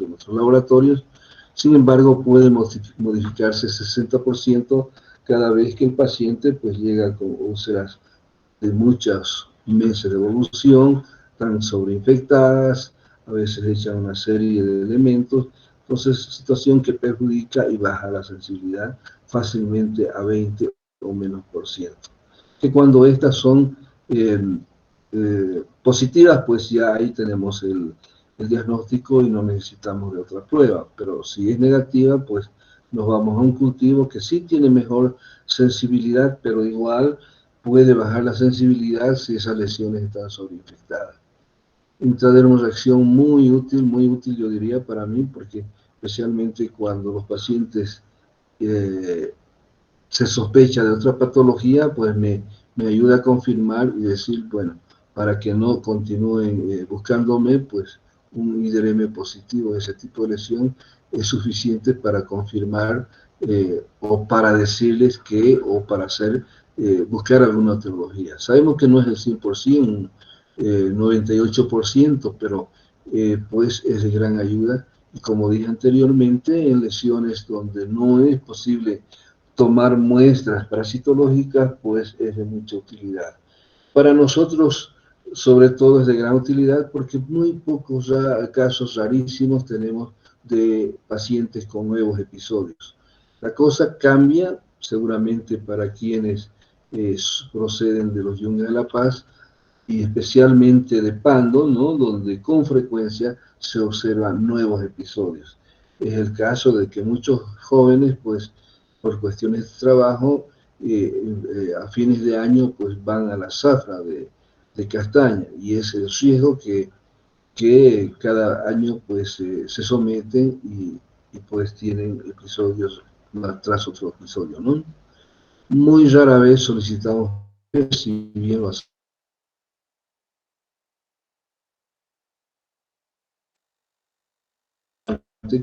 en nuestros laboratorios, sin embargo puede modificarse 60% cada vez que el paciente pues llega con úlceras de muchos meses de evolución, están sobreinfectadas, a veces echan una serie de elementos, entonces situación que perjudica y baja la sensibilidad fácilmente a 20 o menos por ciento. Que cuando estas son positivas, pues ya ahí tenemos el diagnóstico y no necesitamos de otra prueba, pero si es negativa, pues nos vamos a un cultivo que sí tiene mejor sensibilidad, pero igual puede bajar la sensibilidad si esas lesiones están sobreinfectadas. Una reacción muy útil yo diría para mí, porque especialmente cuando los pacientes se sospecha de otra patología, pues me ayuda a confirmar y decir, bueno, para que no continúen buscándome, pues un IDRM positivo de ese tipo de lesión es suficiente para confirmar o para decirles que, o para hacer, buscar alguna etiología. Sabemos que no es el 100%, 98%, pero pues es de gran ayuda. Y como dije anteriormente, en lesiones donde no es posible tomar muestras parasitológicas, pues es de mucha utilidad. Para nosotros, sobre todo, es de gran utilidad porque muy pocos casos rarísimos tenemos de pacientes con nuevos episodios. La cosa cambia seguramente para quienes proceden de los Yungas de La Paz y especialmente de Pando, ¿no? Donde con frecuencia se observan nuevos episodios. Es el caso de que muchos jóvenes, pues, por cuestiones de trabajo, a fines de año, pues van a la zafra de castaña, y es el riesgo que cada año, pues, se someten y pues tienen episodios tras otro episodio, ¿no? Muy rara vez solicitamos, si bien lo hacemos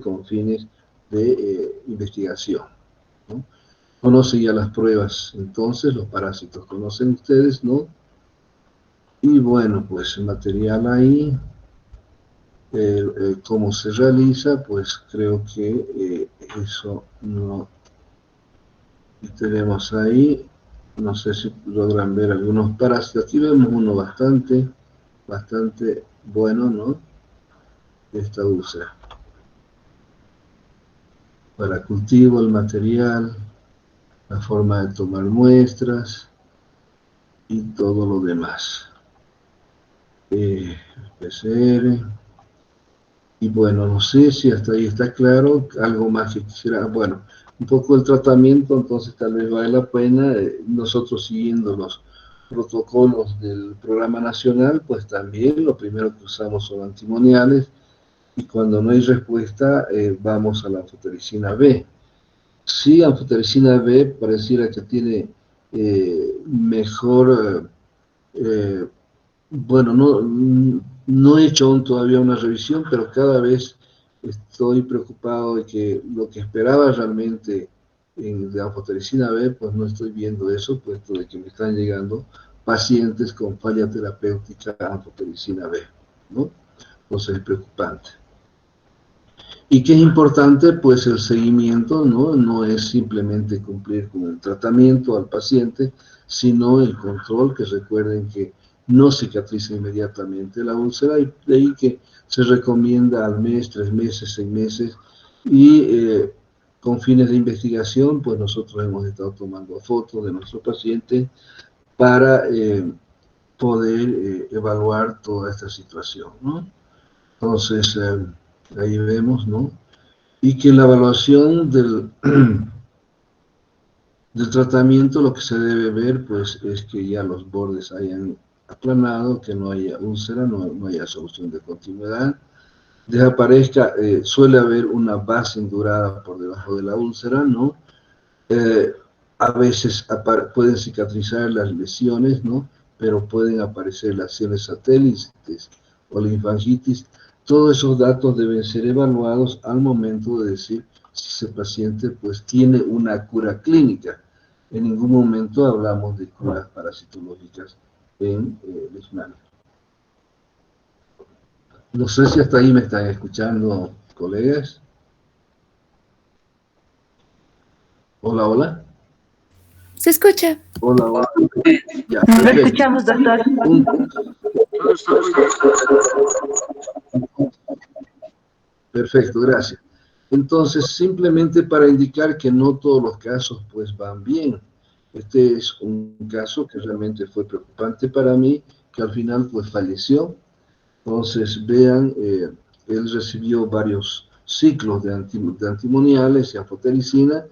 con fines de investigación, ¿no? Conoce ya las pruebas, entonces, los parásitos conocen ustedes, ¿no? Y bueno, pues el material ahí, cómo se realiza, pues creo que eso no. Y tenemos ahí, no sé si logran ver algunos parásitos, aquí vemos uno bastante bueno, ¿no? Esta úlcera. Para cultivo, el material, la forma de tomar muestras y todo lo demás. PCR. Y bueno, no sé si hasta ahí está claro. Algo más que quisiera, bueno, un poco el tratamiento, entonces tal vez vale la pena, nosotros siguiendo los protocolos del programa nacional, pues también lo primero que usamos son antimoniales, y cuando no hay respuesta, vamos a la anfotericina B. Sí, anfotericina B pareciera que tiene mejor, bueno, no he hecho aún todavía una revisión, pero cada vez estoy preocupado de que lo que esperaba realmente de anfotericina B, pues no estoy viendo eso, puesto de que me están llegando pacientes con falla terapéutica anfotericina B, ¿no? Entonces es preocupante. ¿Y qué es importante? Pues el seguimiento, ¿no? No es simplemente cumplir con el tratamiento al paciente, sino el control, que recuerden que no cicatriza inmediatamente la úlcera, y de ahí que se recomienda al mes, 3 meses, 6 meses, y con fines de investigación, pues nosotros hemos estado tomando fotos de nuestro paciente para poder evaluar toda esta situación, ¿no? Entonces, ahí vemos, ¿no? Y que en la evaluación del tratamiento lo que se debe ver, pues, es que ya los bordes hayan aplanado, que no haya úlcera, no haya solución de continuidad, desaparezca, suele haber una base endurada por debajo de la úlcera, ¿no? A veces pueden cicatrizar las lesiones, ¿no? pero pueden aparecer lesiones satélites o linfangitis. Todos esos datos deben ser evaluados al momento de decir si ese paciente pues tiene una cura clínica. En ningún momento hablamos de curas parasitológicas en leishmania. No sé si hasta ahí me están escuchando, colegas. Hola, hola. Se escucha. Hola, hola. Ya, Lo perfecto. escuchamos, doctor. Perfecto, gracias. Entonces, simplemente para indicar que no todos los casos pues van bien. Este es un caso que realmente fue preocupante para mí, que al final pues falleció. Entonces, vean, él recibió varios ciclos de antimoniales y anfotericina,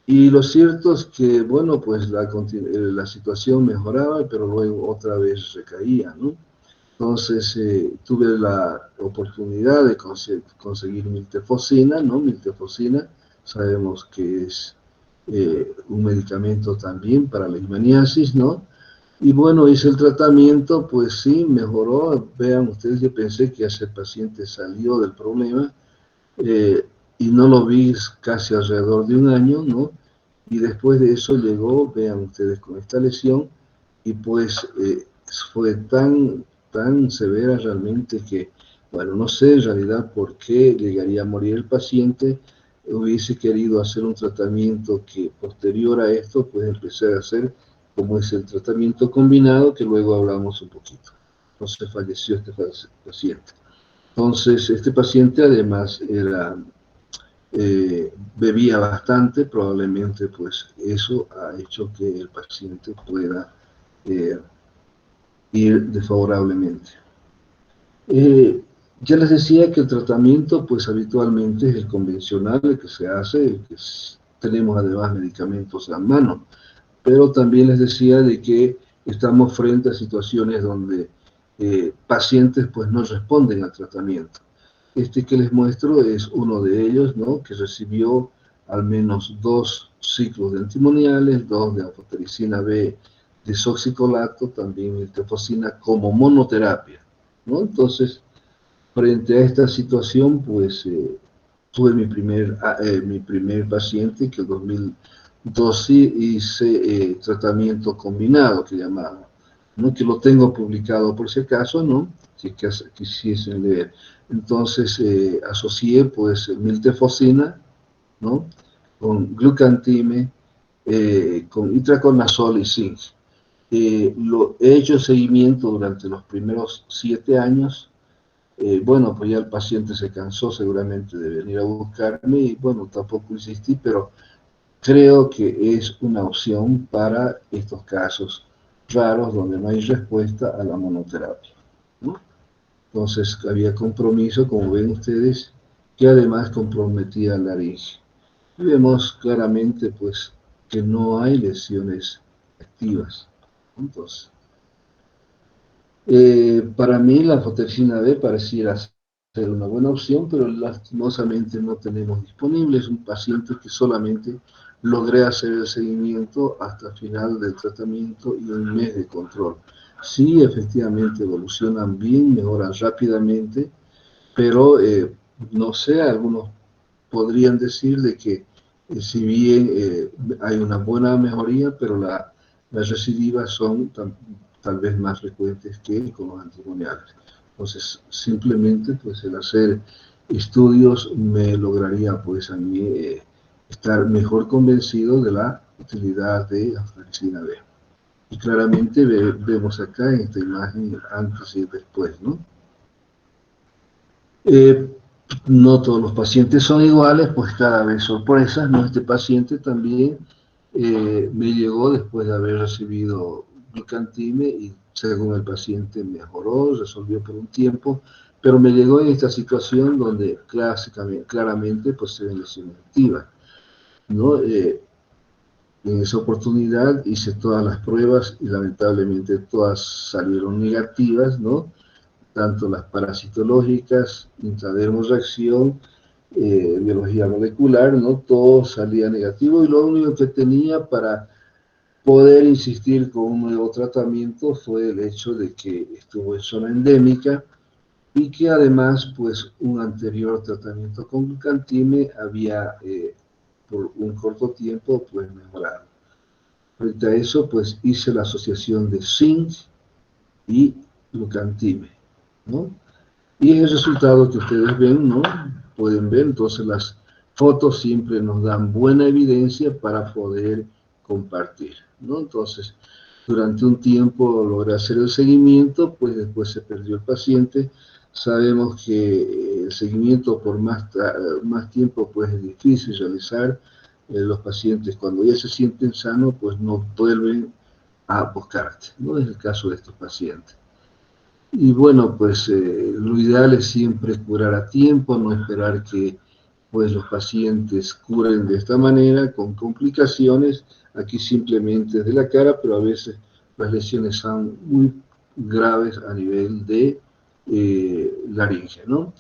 y lo cierto es que, bueno, pues la situación mejoraba, pero luego otra vez recaía, ¿no? Entonces tuve la oportunidad de conseguir miltefosina, ¿no? Miltefosina, sabemos que es un medicamento también para la leishmaniasis, ¿no? Y bueno, hice el tratamiento, pues sí, mejoró. Vean ustedes, yo pensé que ese paciente salió del problema, eh, y no lo vi casi alrededor de un año, ¿no? Y después de eso llegó, vean ustedes, con esta lesión, y pues fue tan severa realmente que, bueno, no sé en realidad por qué llegaría a morir el paciente. Hubiese querido hacer un tratamiento que posterior a esto, pues empecé a hacer como es el tratamiento combinado, que luego hablamos un poquito. Entonces falleció este paciente. Entonces, este paciente además bebía bastante, probablemente pues eso ha hecho que el paciente pueda ir desfavorablemente. Ya les decía que el tratamiento pues habitualmente es el convencional, el que se hace, tenemos además medicamentos a mano, pero también les decía de que estamos frente a situaciones donde pacientes pues no responden al tratamiento. Este que les muestro es uno de ellos, ¿no? Que recibió al menos 2 ciclos de antimoniales, 2 de anfotericina B desoxicolato, también miltefosina como monoterapia, ¿no? Entonces, frente a esta situación, pues tuve mi primer paciente que en 2012 hice tratamiento combinado, que llamaba, ¿no? Que lo tengo publicado por si acaso, ¿no? Si quisiesen leer. Entonces asocié pues miltefosina, ¿no? Con glucantime, con itraconazol y zinc. Lo he hecho seguimiento durante los primeros 7 años. Bueno, pues ya el paciente se cansó seguramente de venir a buscarme y bueno, tampoco insistí, pero creo que es una opción para estos casos raros donde no hay respuesta a la monoterapia, ¿no? Entonces había compromiso, como ven ustedes, que además comprometía la laringe. Y vemos claramente pues que no hay lesiones activas. Entonces, para mí la anfotericina B pareciera ser una buena opción, pero lastimosamente no tenemos disponible. Es un paciente que solamente logré hacer el seguimiento hasta el final del tratamiento y un mes de control. Sí, efectivamente evolucionan bien, mejoran rápidamente, pero no sé, algunos podrían decir de que si bien hay una buena mejoría, pero las recidivas son tal vez más frecuentes que con los antimoniales. Entonces, simplemente pues el hacer estudios me lograría pues a mí estar mejor convencido de la utilidad de anfotericina B. Y claramente vemos acá en esta imagen antes y después, ¿no? No todos los pacientes son iguales, pues cada vez sorpresas, ¿no? Este paciente también me llegó después de haber recibido glucantime y según el paciente mejoró, resolvió por un tiempo, pero me llegó en esta situación donde claramente pues se ven lesiones activas, ¿no? En esa oportunidad hice todas las pruebas y lamentablemente todas salieron negativas, ¿no? Tanto las parasitológicas, intradermos reacción, biología molecular, ¿no? Todo salía negativo y lo único que tenía para poder insistir con un nuevo tratamiento fue el hecho de que estuvo en zona endémica y que además, pues, un anterior tratamiento con glucantime había, por un corto tiempo, pues, mejorado. Frente a eso, pues, hice la asociación de zinc y glucantime, ¿no? Y el resultado que ustedes ven, ¿no? Pueden ver, entonces las fotos siempre nos dan buena evidencia para poder compartir, ¿no? Entonces, durante un tiempo logré hacer el seguimiento, pues después se perdió el paciente. Sabemos que el seguimiento por más tiempo, pues es difícil realizar. Los pacientes cuando ya se sienten sanos, pues no vuelven a buscarte, ¿no? Es el caso de estos pacientes. Y bueno, pues lo ideal es siempre curar a tiempo, no esperar que pues los pacientes curen de esta manera, con complicaciones. Aquí simplemente es de la cara, pero a veces las lesiones son muy graves a nivel de laringe, ¿no?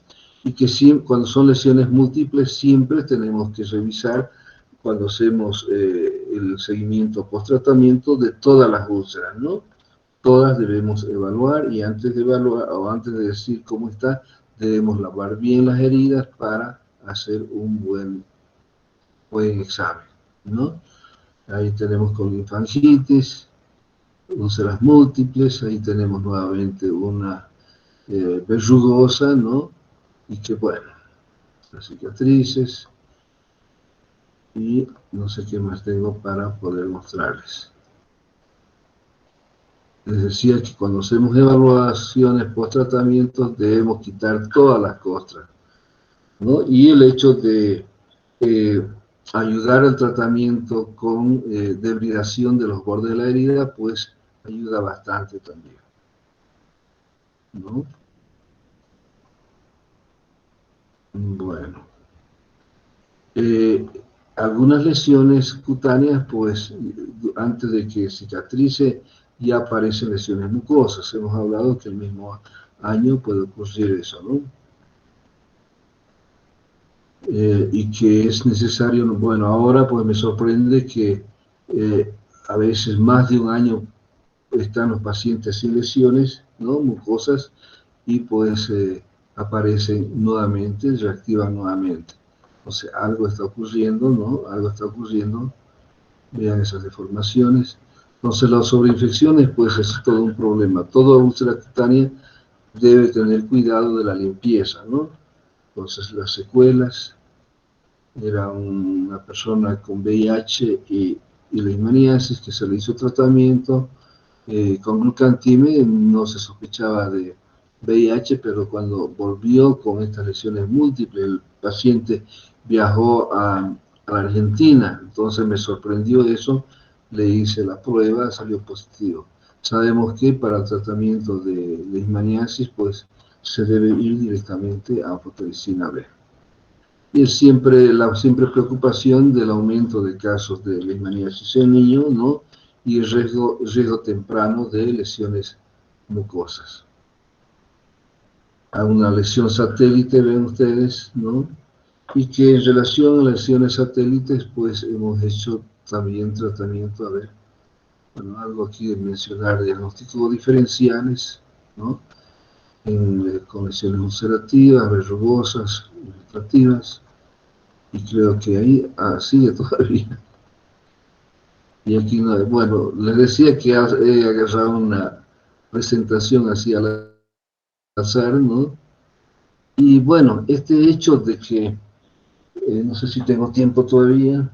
Y que siempre, cuando son lesiones múltiples, siempre tenemos que revisar cuando hacemos el seguimiento post-tratamiento de todas las úlceras, ¿no? Todas debemos evaluar y antes de evaluar o antes de decir cómo está, debemos lavar bien las heridas para hacer un buen examen, ¿no? Ahí tenemos con linfangitis, úlceras múltiples, ahí tenemos nuevamente una verrugosa, ¿no? Y que bueno, las cicatrices y no sé qué más tengo para poder mostrarles. Les decía que cuando hacemos evaluaciones post-tratamientos debemos quitar todas las costras, ¿no? Y el hecho de ayudar al tratamiento con debridación de los bordes de la herida, pues ayuda bastante también, ¿no? Bueno. Algunas lesiones cutáneas, pues antes de que cicatrice, ya aparecen lesiones mucosas. Hemos hablado que el mismo año puede ocurrir eso, ¿no? Y que es necesario, bueno, ahora pues me sorprende que a veces más de un año están los pacientes sin lesiones, ¿no? Mucosas, y pues aparecen nuevamente, reactivan nuevamente. O sea, algo está ocurriendo, ¿no? Algo está ocurriendo. Vean esas deformaciones. Entonces, las sobreinfecciones, pues es todo un problema. Toda úlcera cutánea debe tener cuidado de la limpieza, ¿no? Entonces, las secuelas. Era una persona con VIH y leishmaniasis que se le hizo tratamiento con glucantime, no se sospechaba de VIH, pero cuando volvió con estas lesiones múltiples, el paciente viajó a la Argentina, entonces me sorprendió eso, le hice la prueba, salió positivo. Sabemos que para el tratamiento de leishmaniasis, pues se debe ir directamente a anfotericina B. Y es la preocupación del aumento de casos de leishmaniasis en niños, ¿no? Y el riesgo temprano de lesiones mucosas. A una lesión satélite, ven ustedes, ¿no? Y que en relación a las lesiones satélites, pues hemos hecho también tratamiento, a ver, bueno, algo aquí de mencionar, diagnósticos diferenciales, ¿no? Con lesiones ulcerativas, verrugosas, irritativas, y creo que ahí sigue todavía. Y aquí, bueno, les decía que he agarrado una presentación así al azar, ¿no? Y bueno, este hecho de que, no sé si tengo tiempo todavía,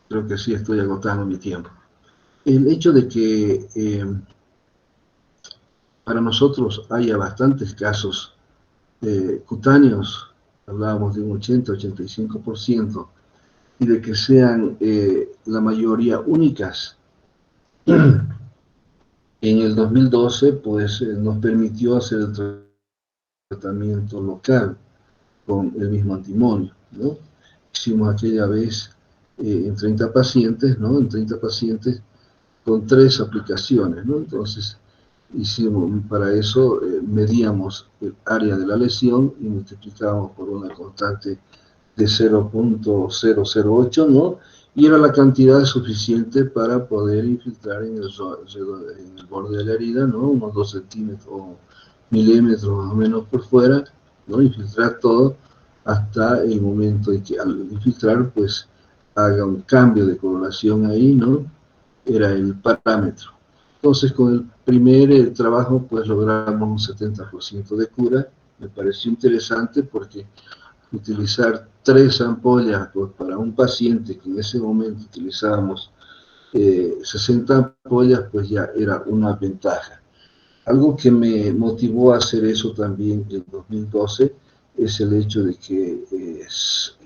creo que sí estoy agotando mi tiempo. El hecho de que para nosotros haya bastantes casos cutáneos, hablábamos de un 80-85%, y de que sean la mayoría únicas. En el 2012, pues nos permitió hacer el tratamiento local con el mismo antimonio, ¿no? Hicimos aquella vez en 30 pacientes, ¿no? En 30 pacientes con 3 aplicaciones, ¿no? Entonces, para eso medíamos el área de la lesión y multiplicábamos por una constante de 0.008, ¿no? y era la cantidad suficiente para poder infiltrar en el borde de la herida, ¿no? Unos 2 centímetros o milímetros más o menos por fuera, ¿no? Infiltrar todo hasta el momento en que al infiltrar, pues, haga un cambio de coloración ahí, ¿no? Era el parámetro. Entonces, con el primer trabajo, pues, logramos un 70% de cura. Me pareció interesante porque utilizar 3 ampollas pues, para un paciente que en ese momento utilizábamos 60 ampollas, pues ya era una ventaja. Algo que me motivó a hacer eso también en 2012 es el hecho de que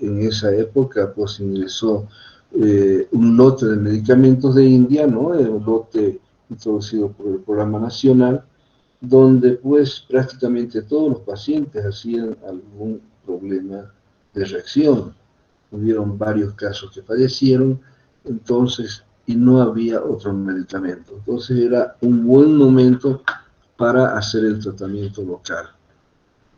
en esa época pues ingresó un lote de medicamentos de India, ¿no? Un lote introducido por el Programa Nacional, donde pues prácticamente todos los pacientes hacían algún problema de reacción. Hubieron varios casos que fallecieron, entonces, y no había otro medicamento. Entonces era un buen momento para hacer el tratamiento local.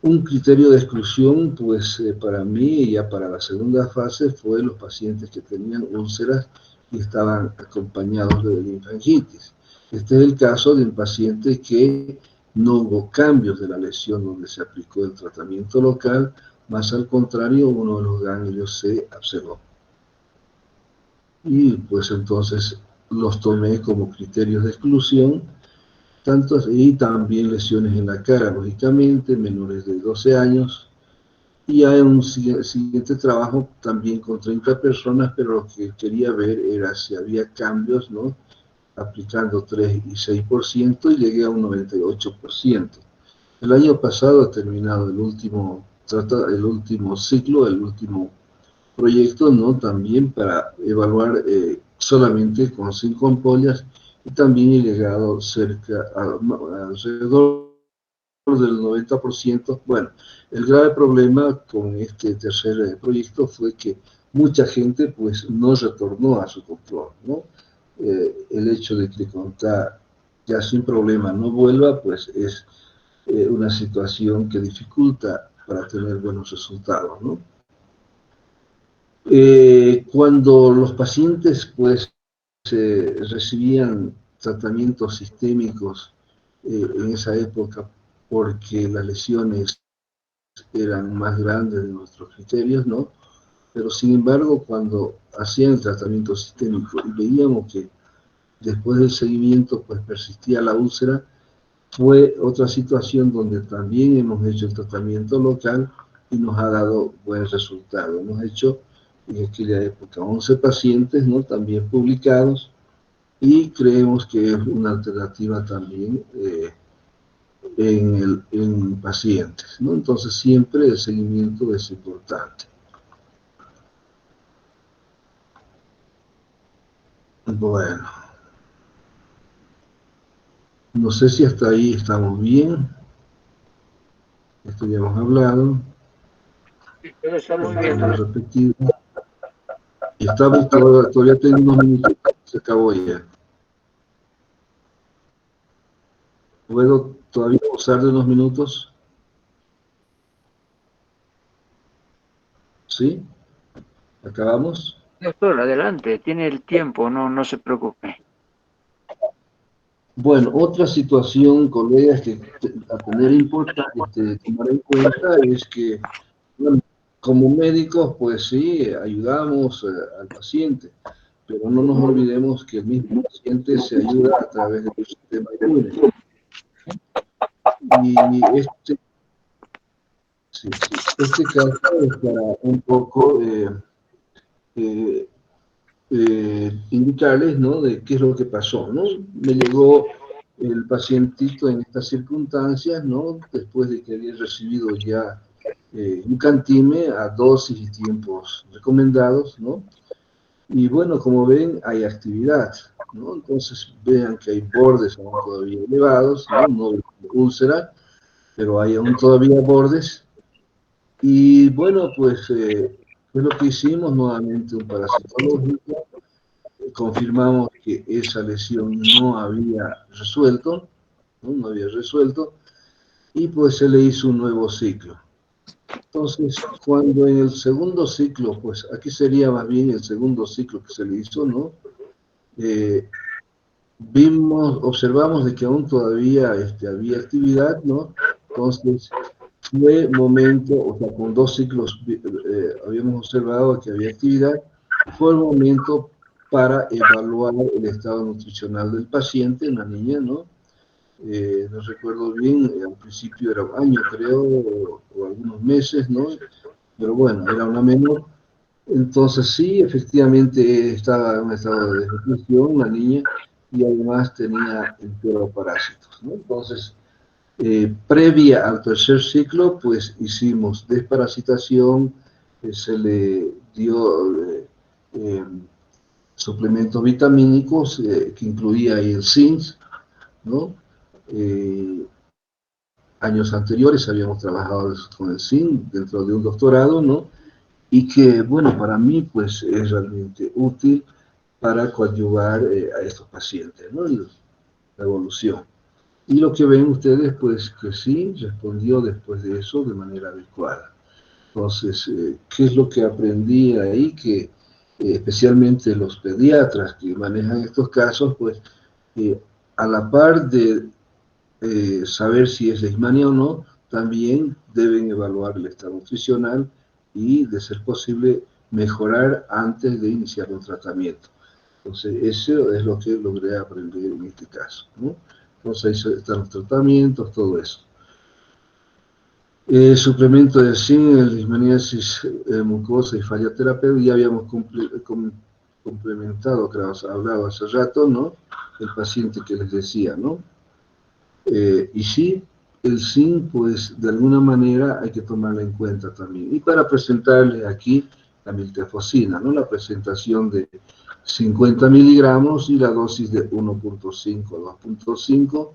Un criterio de exclusión, pues para mí, ya para la segunda fase, fue los pacientes que tenían úlceras y estaban acompañados de linfangitis. Este es el caso de un paciente que no hubo cambios de la lesión donde se aplicó el tratamiento local, más al contrario, uno de los ganglios se abscesó. Y pues entonces los tomé como criterios de exclusión, y también lesiones en la cara, lógicamente, menores de 12 años. Y hay un siguiente trabajo también con 30 personas, pero lo que quería ver era si había cambios, ¿no? Aplicando 3 y 6% y llegué a un 98%. El año pasado ha terminado el último ciclo, el último proyecto, ¿no? También para evaluar solamente con 5 ampollas, y también he llegado alrededor del 90%. Bueno, el grave problema con este tercer proyecto fue que mucha gente pues no retornó a su control, ¿no? El hecho de que contar ya sin problema no vuelva, pues es una situación que dificulta para tener buenos resultados, ¿no? Cuando los pacientes pues recibían tratamientos sistémicos en esa época porque las lesiones eran más grandes de nuestros criterios, ¿no? Pero sin embargo, cuando hacían el tratamiento sistémico y veíamos que después del seguimiento pues persistía la úlcera, fue otra situación donde también hemos hecho el tratamiento local y nos ha dado buen resultado. Hemos hecho en aquella época 11 pacientes, ¿no? También publicados, y creemos que es una alternativa también en pacientes, ¿no? Entonces siempre el seguimiento es importante. Bueno, no sé si hasta ahí estamos bien. Esto ya hemos hablado. Pero estamos Vamos bien. a repetir. Y estamos todavía tengo unos minutos. Se acabó ya. ¿Puedo todavía usar de unos minutos? ¿Sí? ¿Acabamos? Doctor, adelante, tiene el tiempo, no se preocupe. Bueno, otra situación, colegas, que a tener tomar en cuenta es que, bueno, como médicos, pues sí, ayudamos al paciente, pero no nos olvidemos que el mismo paciente se ayuda a través del sistema inmune. Y este caso es para un poco indicarles, ¿no?, de qué es lo que pasó, ¿no? Me llegó el pacientito en estas circunstancias, ¿no?, después de que había recibido ya un cantime a dosis y tiempos recomendados, ¿no? Y bueno, como ven, hay actividad, ¿no? Entonces vean que hay bordes aún todavía elevados, ¿no? No úlcera, pero hay aún todavía bordes. Y bueno, pues fue lo que hicimos, nuevamente un parasitológico. Confirmamos que esa lesión no había resuelto, ¿no? No había resuelto, y pues se le hizo un nuevo ciclo. Entonces, cuando en el segundo ciclo, pues aquí sería más bien el segundo ciclo que se le hizo, ¿no? Observamos de que aún todavía había actividad, ¿no? Entonces, fue momento, o sea, con dos ciclos habíamos observado que había actividad, fue el momento para evaluar el estado nutricional del paciente, una niña, ¿no? No recuerdo bien, al principio era un año, creo, o algunos meses, ¿no? Pero bueno, era una menor. Entonces sí, efectivamente estaba en un estado de desnutrición, la niña, y además tenía enteroparásitos, ¿no? Entonces, previa al tercer ciclo, pues hicimos desparasitación, se le dio eh, suplementos vitamínicos, que incluía ahí el zinc, ¿no? Eh, Años anteriores habíamos trabajado con el zinc dentro de un doctorado, ¿no? Y que, bueno, para mí, pues es realmente útil para coadyuvar a estos pacientes, ¿no? La evolución. Y lo que ven ustedes, pues que sí, respondió después de eso de manera adecuada. Entonces, ¿qué es lo que aprendí ahí? Que especialmente los pediatras que manejan estos casos, pues a la par de saber si es leishmania o no, también deben evaluar el estado nutricional y, de ser posible, mejorar antes de iniciar un tratamiento. Entonces, eso es lo que logré aprender en este caso, ¿no? Entonces, ahí están los tratamientos, todo eso. Suplemento de zinc, leishmaniasis mucosa y falla terapéutica, ya habíamos complementado, creo, hablado hace rato, ¿no? El paciente que les decía, ¿no? Y sí, el zinc, pues de alguna manera hay que tomarlo en cuenta también. Y para presentarles aquí la miltefosina, ¿no? La presentación de 50 miligramos y la dosis de 1.5 a 2.5.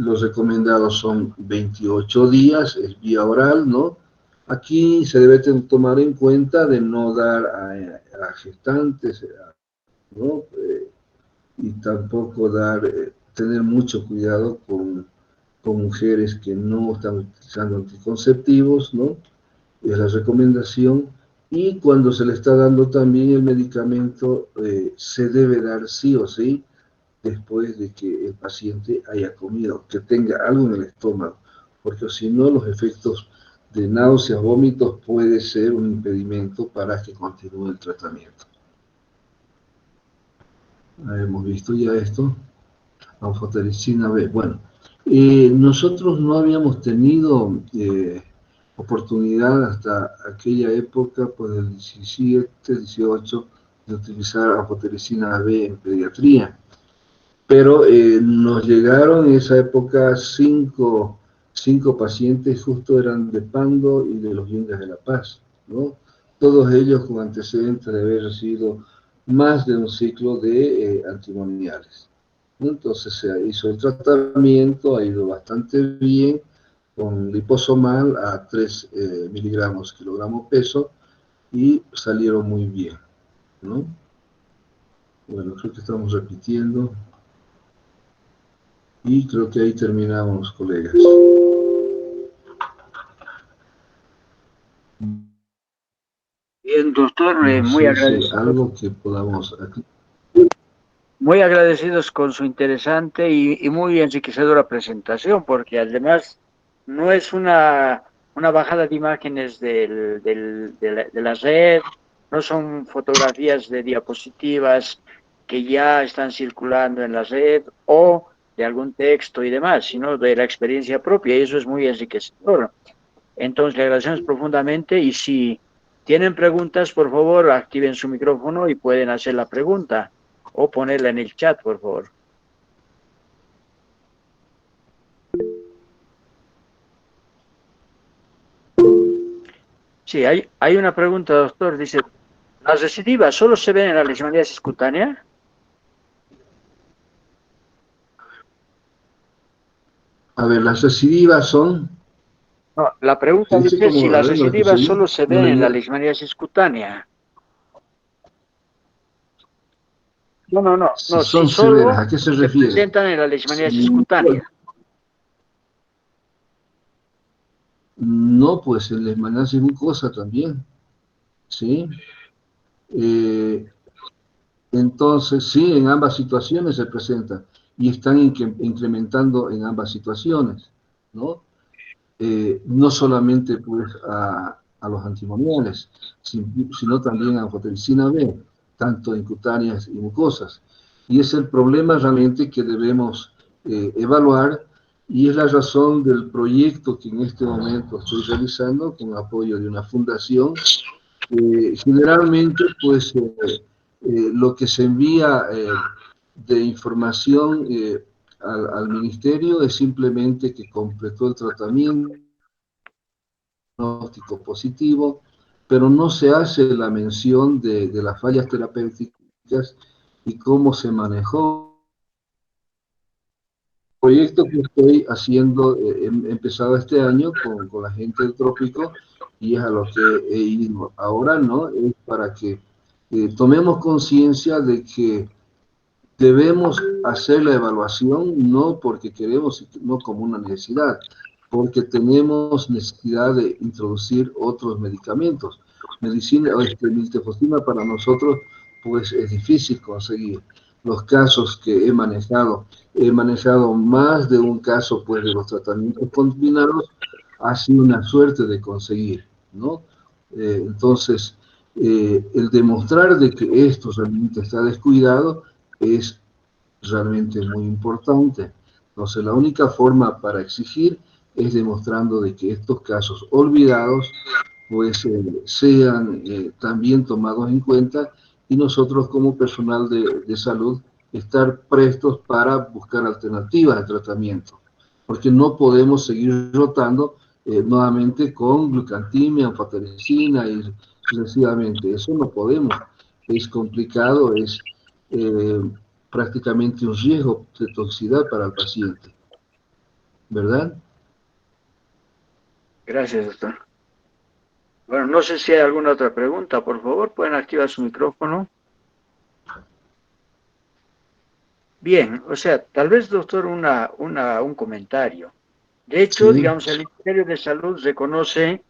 Los recomendados son 28 días, es vía oral, ¿no? Aquí se debe tomar en cuenta de no dar a gestantes, ¿no? Y tampoco tener mucho cuidado con mujeres que no están utilizando anticonceptivos, ¿no? Es la recomendación. Y cuando se le está dando también el medicamento, se debe dar sí o sí después de que el paciente haya comido, que tenga algo en el estómago, porque si no, los efectos de náuseas, vómitos puede ser un impedimento para que continúe el tratamiento. Hemos visto ya esto. Anfotericina B. Bueno, nosotros no habíamos tenido oportunidad hasta aquella época, pues del 17, 18, de utilizar anfotericina B en pediatría. Pero nos llegaron en esa época cinco pacientes, justo eran de Pando y de los Yungas de La Paz, ¿no? Todos ellos con antecedentes de haber recibido más de un ciclo de antimoniales. Entonces se hizo el tratamiento, ha ido bastante bien, con liposomal a 3 miligramos kilogramo peso, y salieron muy bien, ¿no? Bueno, creo que estamos repitiendo. Y creo que ahí terminamos, colegas. Bien, doctor, No muy sé si hay agradecidos. algo que podamos aquí. Muy agradecidos con su interesante y muy enriquecedora presentación, porque además no es una bajada de imágenes de la red, no son fotografías de diapositivas que ya están circulando en la red o de algún texto y demás, sino de la experiencia propia, y eso es muy enriquecedor. Entonces, le agradecemos profundamente y si tienen preguntas, por favor, activen su micrófono y pueden hacer la pregunta o ponerla en el chat, por favor. Sí, hay una pregunta, doctor. Dice, ¿las recidivas solo se ven en la leishmaniasis cutánea? A ver, las recidivas son. No, la pregunta Se dice dice si como, a las ver, no la escuché recidivas bien. solo se No ven en la leí. leishmaniasis cutánea. Si No, si son severas, solo ¿a qué se se refiere? presentan en la leishmaniasis Si, cutánea. No, pues en leishmaniasis mucosa también, ¿sí? Eh, entonces, sí, en ambas situaciones se presenta y están incrementando en ambas situaciones, ¿no? No solamente pues a los antimoniales, sino también a anfotericina B, tanto en cutáneas y mucosas. Y es el problema realmente que debemos evaluar y es la razón del proyecto que en este momento estoy realizando con apoyo de una fundación. Generalmente, pues, lo que se envía de información al ministerio es simplemente que completó el tratamiento, diagnóstico positivo, pero no se hace la mención de las fallas terapéuticas y cómo se manejó. El proyecto que estoy haciendo, he empezado este año con la gente del trópico y es a lo que he ido ahora, ¿no? Es para que tomemos conciencia de que debemos hacer la evaluación no porque queremos, no como una necesidad, porque tenemos necesidad de introducir otros medicamentos. Medicina, miltefosina para nosotros, pues es difícil conseguir. Los casos que he manejado más de un caso, pues de los tratamientos combinados, ha sido una suerte de conseguir, ¿no? Entonces, el demostrar de que esto realmente está descuidado es realmente muy importante. Entonces, la única forma para exigir es demostrando de que estos casos olvidados pues sean también tomados en cuenta y nosotros como personal de salud estar prestos para buscar alternativas de tratamiento, porque no podemos seguir rotando nuevamente con glucantimia, anfotericina y sucesivamente. Eso no podemos, es complicado, es eh, prácticamente un riesgo de toxicidad para el paciente, ¿verdad? Gracias, doctor. Bueno, no sé si hay alguna otra pregunta. Por favor, pueden activar su micrófono. Bien, o sea, tal vez, doctor, un comentario. De hecho, Sí, digamos, el Ministerio de Salud reconoce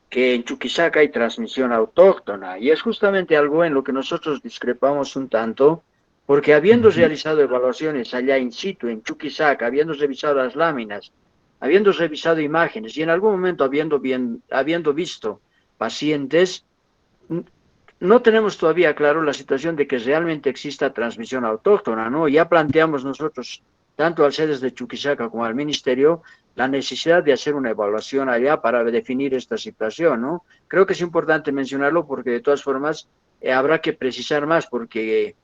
que en Chuquisaca hay transmisión autóctona y es justamente algo en lo que nosotros discrepamos un tanto, porque habiendo realizado evaluaciones allá in situ en Chuquisaca, habiendo revisado las láminas, habiendo revisado imágenes y en algún momento habiendo visto pacientes, no tenemos todavía claro la situación de que realmente exista transmisión autóctona, ¿no? Ya planteamos nosotros, tanto al sedes de Chuquisaca como al Ministerio, la necesidad de hacer una evaluación allá para definir esta situación, ¿no? Creo que es importante mencionarlo porque de todas formas habrá que precisar más porque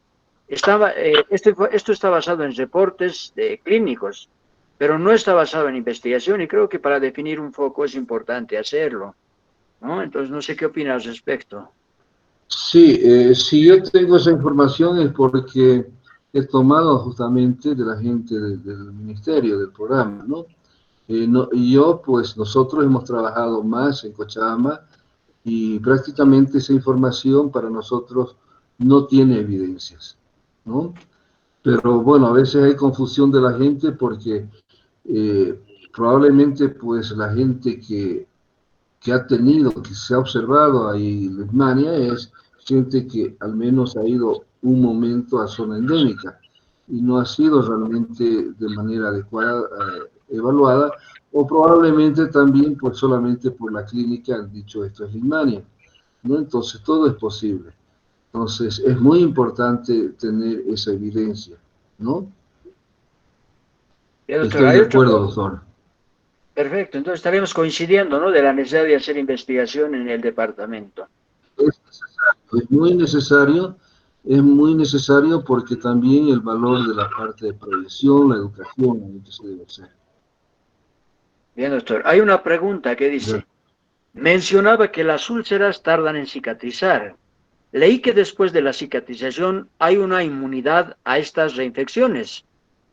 esto está basado en reportes clínicos, pero no está basado en investigación y creo que para definir un foco es importante hacerlo, ¿no? Entonces, no sé qué opinas al respecto. sí, si yo tengo esa información es porque he tomado justamente de la gente del ministerio, del programa, ¿no? Y yo, pues nosotros hemos trabajado más en Cochabamba y prácticamente esa información para nosotros no tiene evidencias, ¿no? Pero bueno, a veces hay confusión de la gente porque probablemente pues la gente que ha tenido, que se ha observado ahí en Birmania es gente que al menos ha ido un momento a zona endémica y no ha sido realmente de manera adecuada evaluada o probablemente también pues solamente por la clínica han dicho esto es Birmania, ¿no? Entonces todo es posible. Entonces es muy importante tener esa evidencia, ¿no? Bien, doctor, Estoy hay de otro. acuerdo, doctor. Perfecto, entonces estaremos coincidiendo, ¿no? De la necesidad de hacer investigación en el departamento. Es es muy necesario porque también el valor de la parte de prevención, la educación, es lo que se debe hacer. Bien, doctor. Hay una pregunta que ¿Verdad? dice, mencionaba que las úlceras tardan en cicatrizar. Leí que después de la cicatrización hay una inmunidad a estas reinfecciones.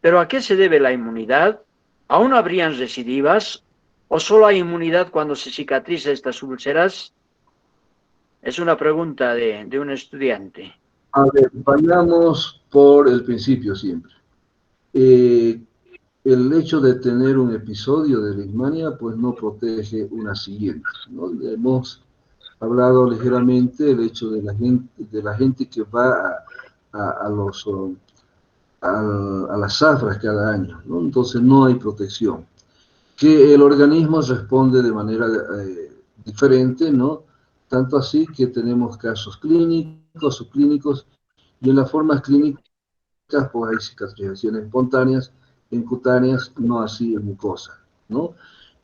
¿Pero a qué se debe la inmunidad? ¿Aún habrían recidivas? ¿O solo hay inmunidad cuando se cicatriza estas úlceras? Es una pregunta de un estudiante. A ver, vayamos por el principio siempre. Eh, el hecho de tener un episodio de leishmania pues no protege una siguiente, ¿no? Hemos hablado ligeramente el hecho de la gente que va a las zafras cada año, ¿no? Entonces no hay protección. Que el organismo responde de manera diferente, ¿no? Tanto así que tenemos casos clínicos, subclínicos, y en las formas clínicas pues hay cicatrizaciones espontáneas, en cutáneas, no así en mucosa, ¿no?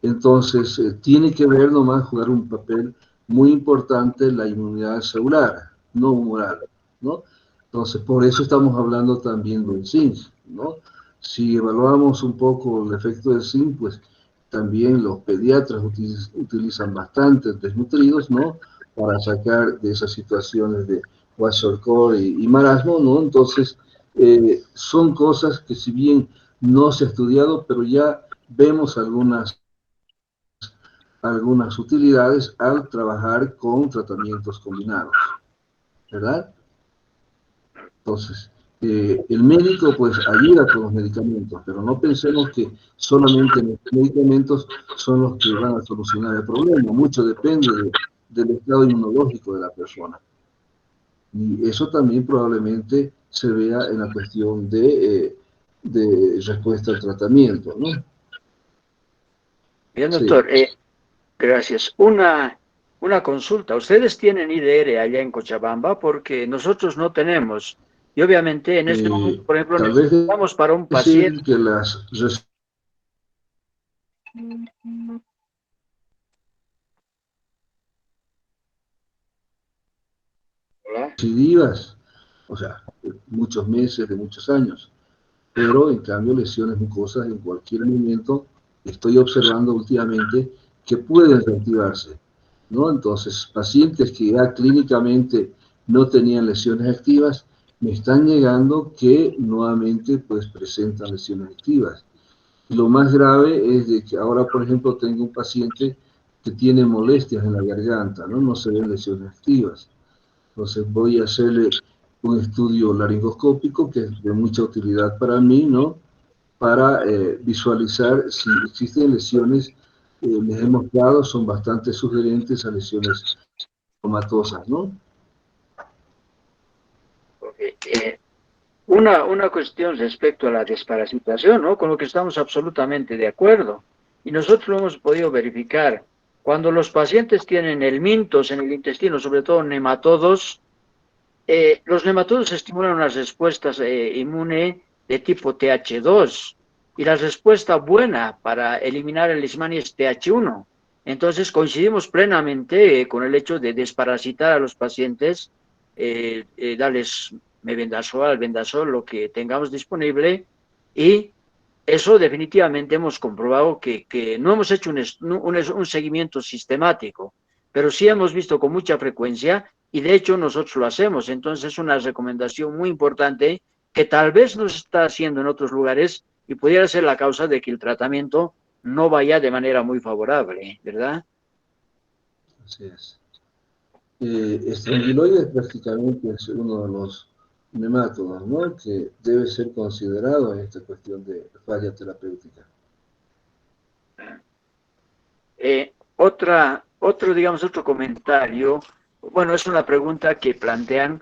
Entonces, tiene que ver nomás jugar un papel muy importante la inmunidad celular, no humoral, ¿no? Entonces, por eso estamos hablando también del zinc, ¿no? Si evaluamos un poco el efecto del zinc, pues también los pediatras utilizan bastante desnutridos, ¿no? Para sacar de esas situaciones de kwashiorkor y marasmo, ¿no? Entonces, son cosas que si bien no se ha estudiado, pero ya vemos algunas utilidades al trabajar con tratamientos combinados, ¿verdad? Entonces, el médico pues ayuda con los medicamentos, pero no pensemos que solamente los medicamentos son los que van a solucionar el problema. Mucho depende del estado inmunológico de la persona. Y eso también probablemente se vea en la cuestión de respuesta al tratamiento, ¿no? Bien, Sí. doctor, gracias. Una consulta. ¿Ustedes tienen IDR allá en Cochabamba? Porque nosotros no tenemos. Y obviamente en este momento, por ejemplo, Tal vez necesitamos para un paciente. decir que las Hola. recidivas, o sea, muchos meses, de muchos años, pero en cambio lesiones mucosas en cualquier momento estoy observando últimamente que pueden reactivarse, ¿no? Entonces, pacientes que ya clínicamente no tenían lesiones activas, me están llegando que nuevamente pues presentan lesiones activas. Y lo más grave es de que ahora, por ejemplo, tengo un paciente que tiene molestias en la garganta, ¿no? No se ven lesiones activas. Entonces voy a hacerle un estudio laringoscópico que es de mucha utilidad para mí, ¿no? Para visualizar si existen lesiones, les he mostrado, son bastante sugerentes a lesiones comatosas, ¿no? Okay. Una cuestión respecto a la desparasitación, ¿no? Con lo que estamos absolutamente de acuerdo. Y nosotros lo hemos podido verificar. Cuando los pacientes tienen helmintos en el intestino, sobre todo nematodos, los nematodos estimulan unas respuestas inmune de tipo TH2 y la respuesta buena para eliminar el Leishmania es TH1. Entonces coincidimos plenamente con el hecho de desparasitar a los pacientes, darles mebendazol, albendazol, lo que tengamos disponible, y eso definitivamente hemos comprobado que no hemos hecho un seguimiento sistemático, pero sí hemos visto con mucha frecuencia y de hecho nosotros lo hacemos. Entonces es una recomendación muy importante que tal vez no se está haciendo en otros lugares y pudiera ser la causa de que el tratamiento no vaya de manera muy favorable, ¿verdad? Así es. Estranguloides prácticamente es uno de los nematodos, ¿no? Que debe ser considerado en esta cuestión de falla terapéutica. Digamos, otro comentario, bueno, es una pregunta que plantean.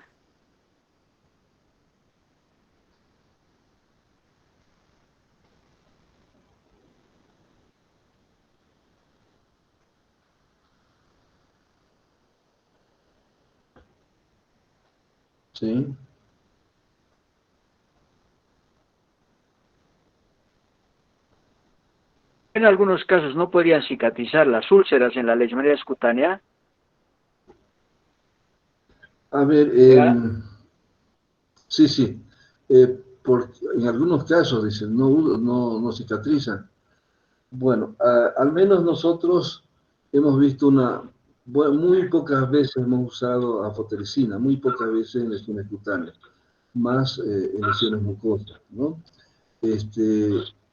¿Sí? En algunos casos no podrían cicatrizar las úlceras en la leishmaniasis cutánea. A ver, ¿Verdad? sí, sí. En algunos casos dicen, no cicatrizan. Bueno, al menos nosotros hemos visto muy pocas veces hemos usado afotericina, muy pocas veces en lesiones cutáneas, más en lesiones mucosas, ¿no?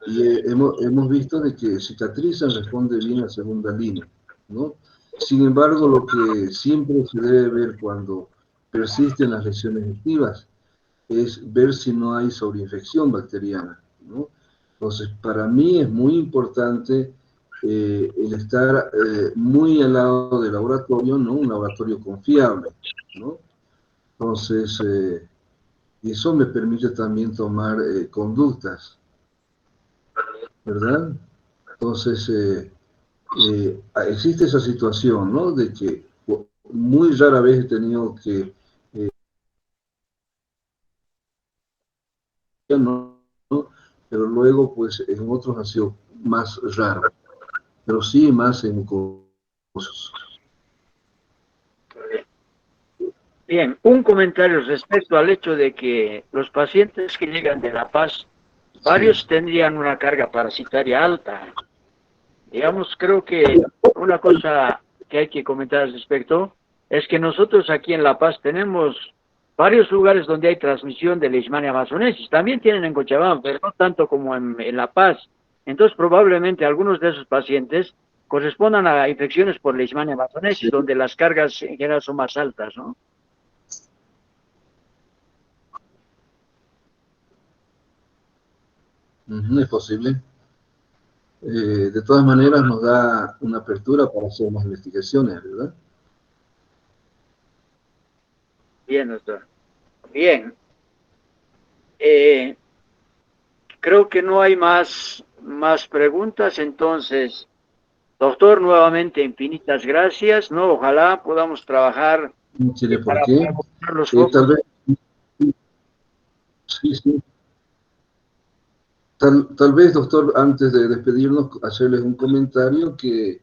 Hemos visto de que cicatrizan, responde bien a segunda línea, ¿no? Sin embargo, lo que siempre se debe ver cuando persisten las lesiones activas es ver si no hay sobreinfección bacteriana, ¿no? Entonces, para mí es muy importante el estar muy al lado del laboratorio, ¿no? Un laboratorio confiable, ¿no? Entonces, eso me permite también tomar conductas, ¿verdad? Entonces, existe esa situación, ¿no? De que muy rara vez he tenido que, ¿no? Pero luego, pues, en otros ha sido más raro, pero sí más en cosas. Bien, un comentario respecto al hecho de que los pacientes que llegan de La Paz, varios tendrían una carga parasitaria alta. Digamos, creo que una cosa que hay que comentar al respecto es que nosotros aquí en La Paz tenemos varios lugares donde hay transmisión de Leishmania amazonensis. También tienen en Cochabamba, pero no tanto como en La Paz. Entonces, probablemente algunos de esos pacientes correspondan a infecciones por Leishmania amazonensis, donde las cargas en general son más altas, ¿no? Es posible. De todas maneras, nos da una apertura para hacer más investigaciones, ¿verdad? Bien, doctor. Bien. Creo que no hay más preguntas, entonces, doctor, nuevamente infinitas gracias, ¿no? Ojalá podamos trabajar No tiene por para qué. buscar los focos. Tal vez, sí, sí. Tal vez, doctor, antes de despedirnos, hacerles un comentario que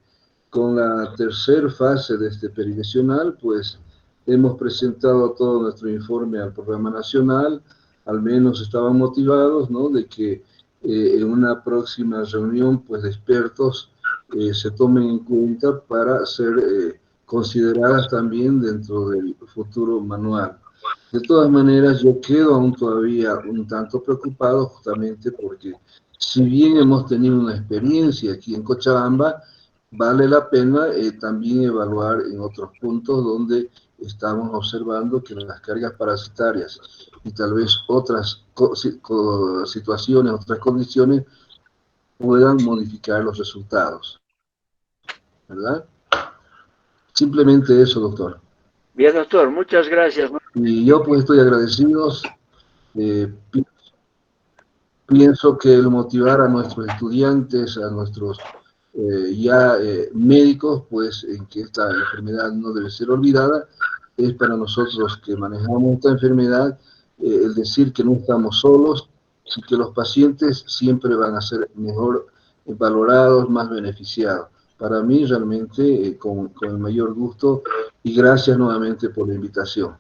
con la tercera fase de este perimesional, pues hemos presentado todo nuestro informe al programa nacional, al menos estaban motivados, ¿no?, de que en una próxima reunión, pues, de expertos se tomen en cuenta para ser consideradas también dentro del futuro manual. De todas maneras, yo quedo aún todavía un tanto preocupado justamente porque si bien hemos tenido una experiencia aquí en Cochabamba, vale la pena también evaluar en otros puntos donde estamos observando que las cargas parasitarias y tal vez otras situaciones, otras condiciones puedan modificar los resultados, ¿verdad? Simplemente eso, doctor. Bien, doctor, muchas gracias. Y yo pues estoy agradecido. Pienso que el motivar a nuestros estudiantes, a nuestros médicos, pues en que esta enfermedad no debe ser olvidada, es para nosotros que manejamos esta enfermedad, el decir que no estamos solos y que los pacientes siempre van a ser mejor valorados, más beneficiados. Para mí realmente con el mayor gusto y gracias nuevamente por la invitación.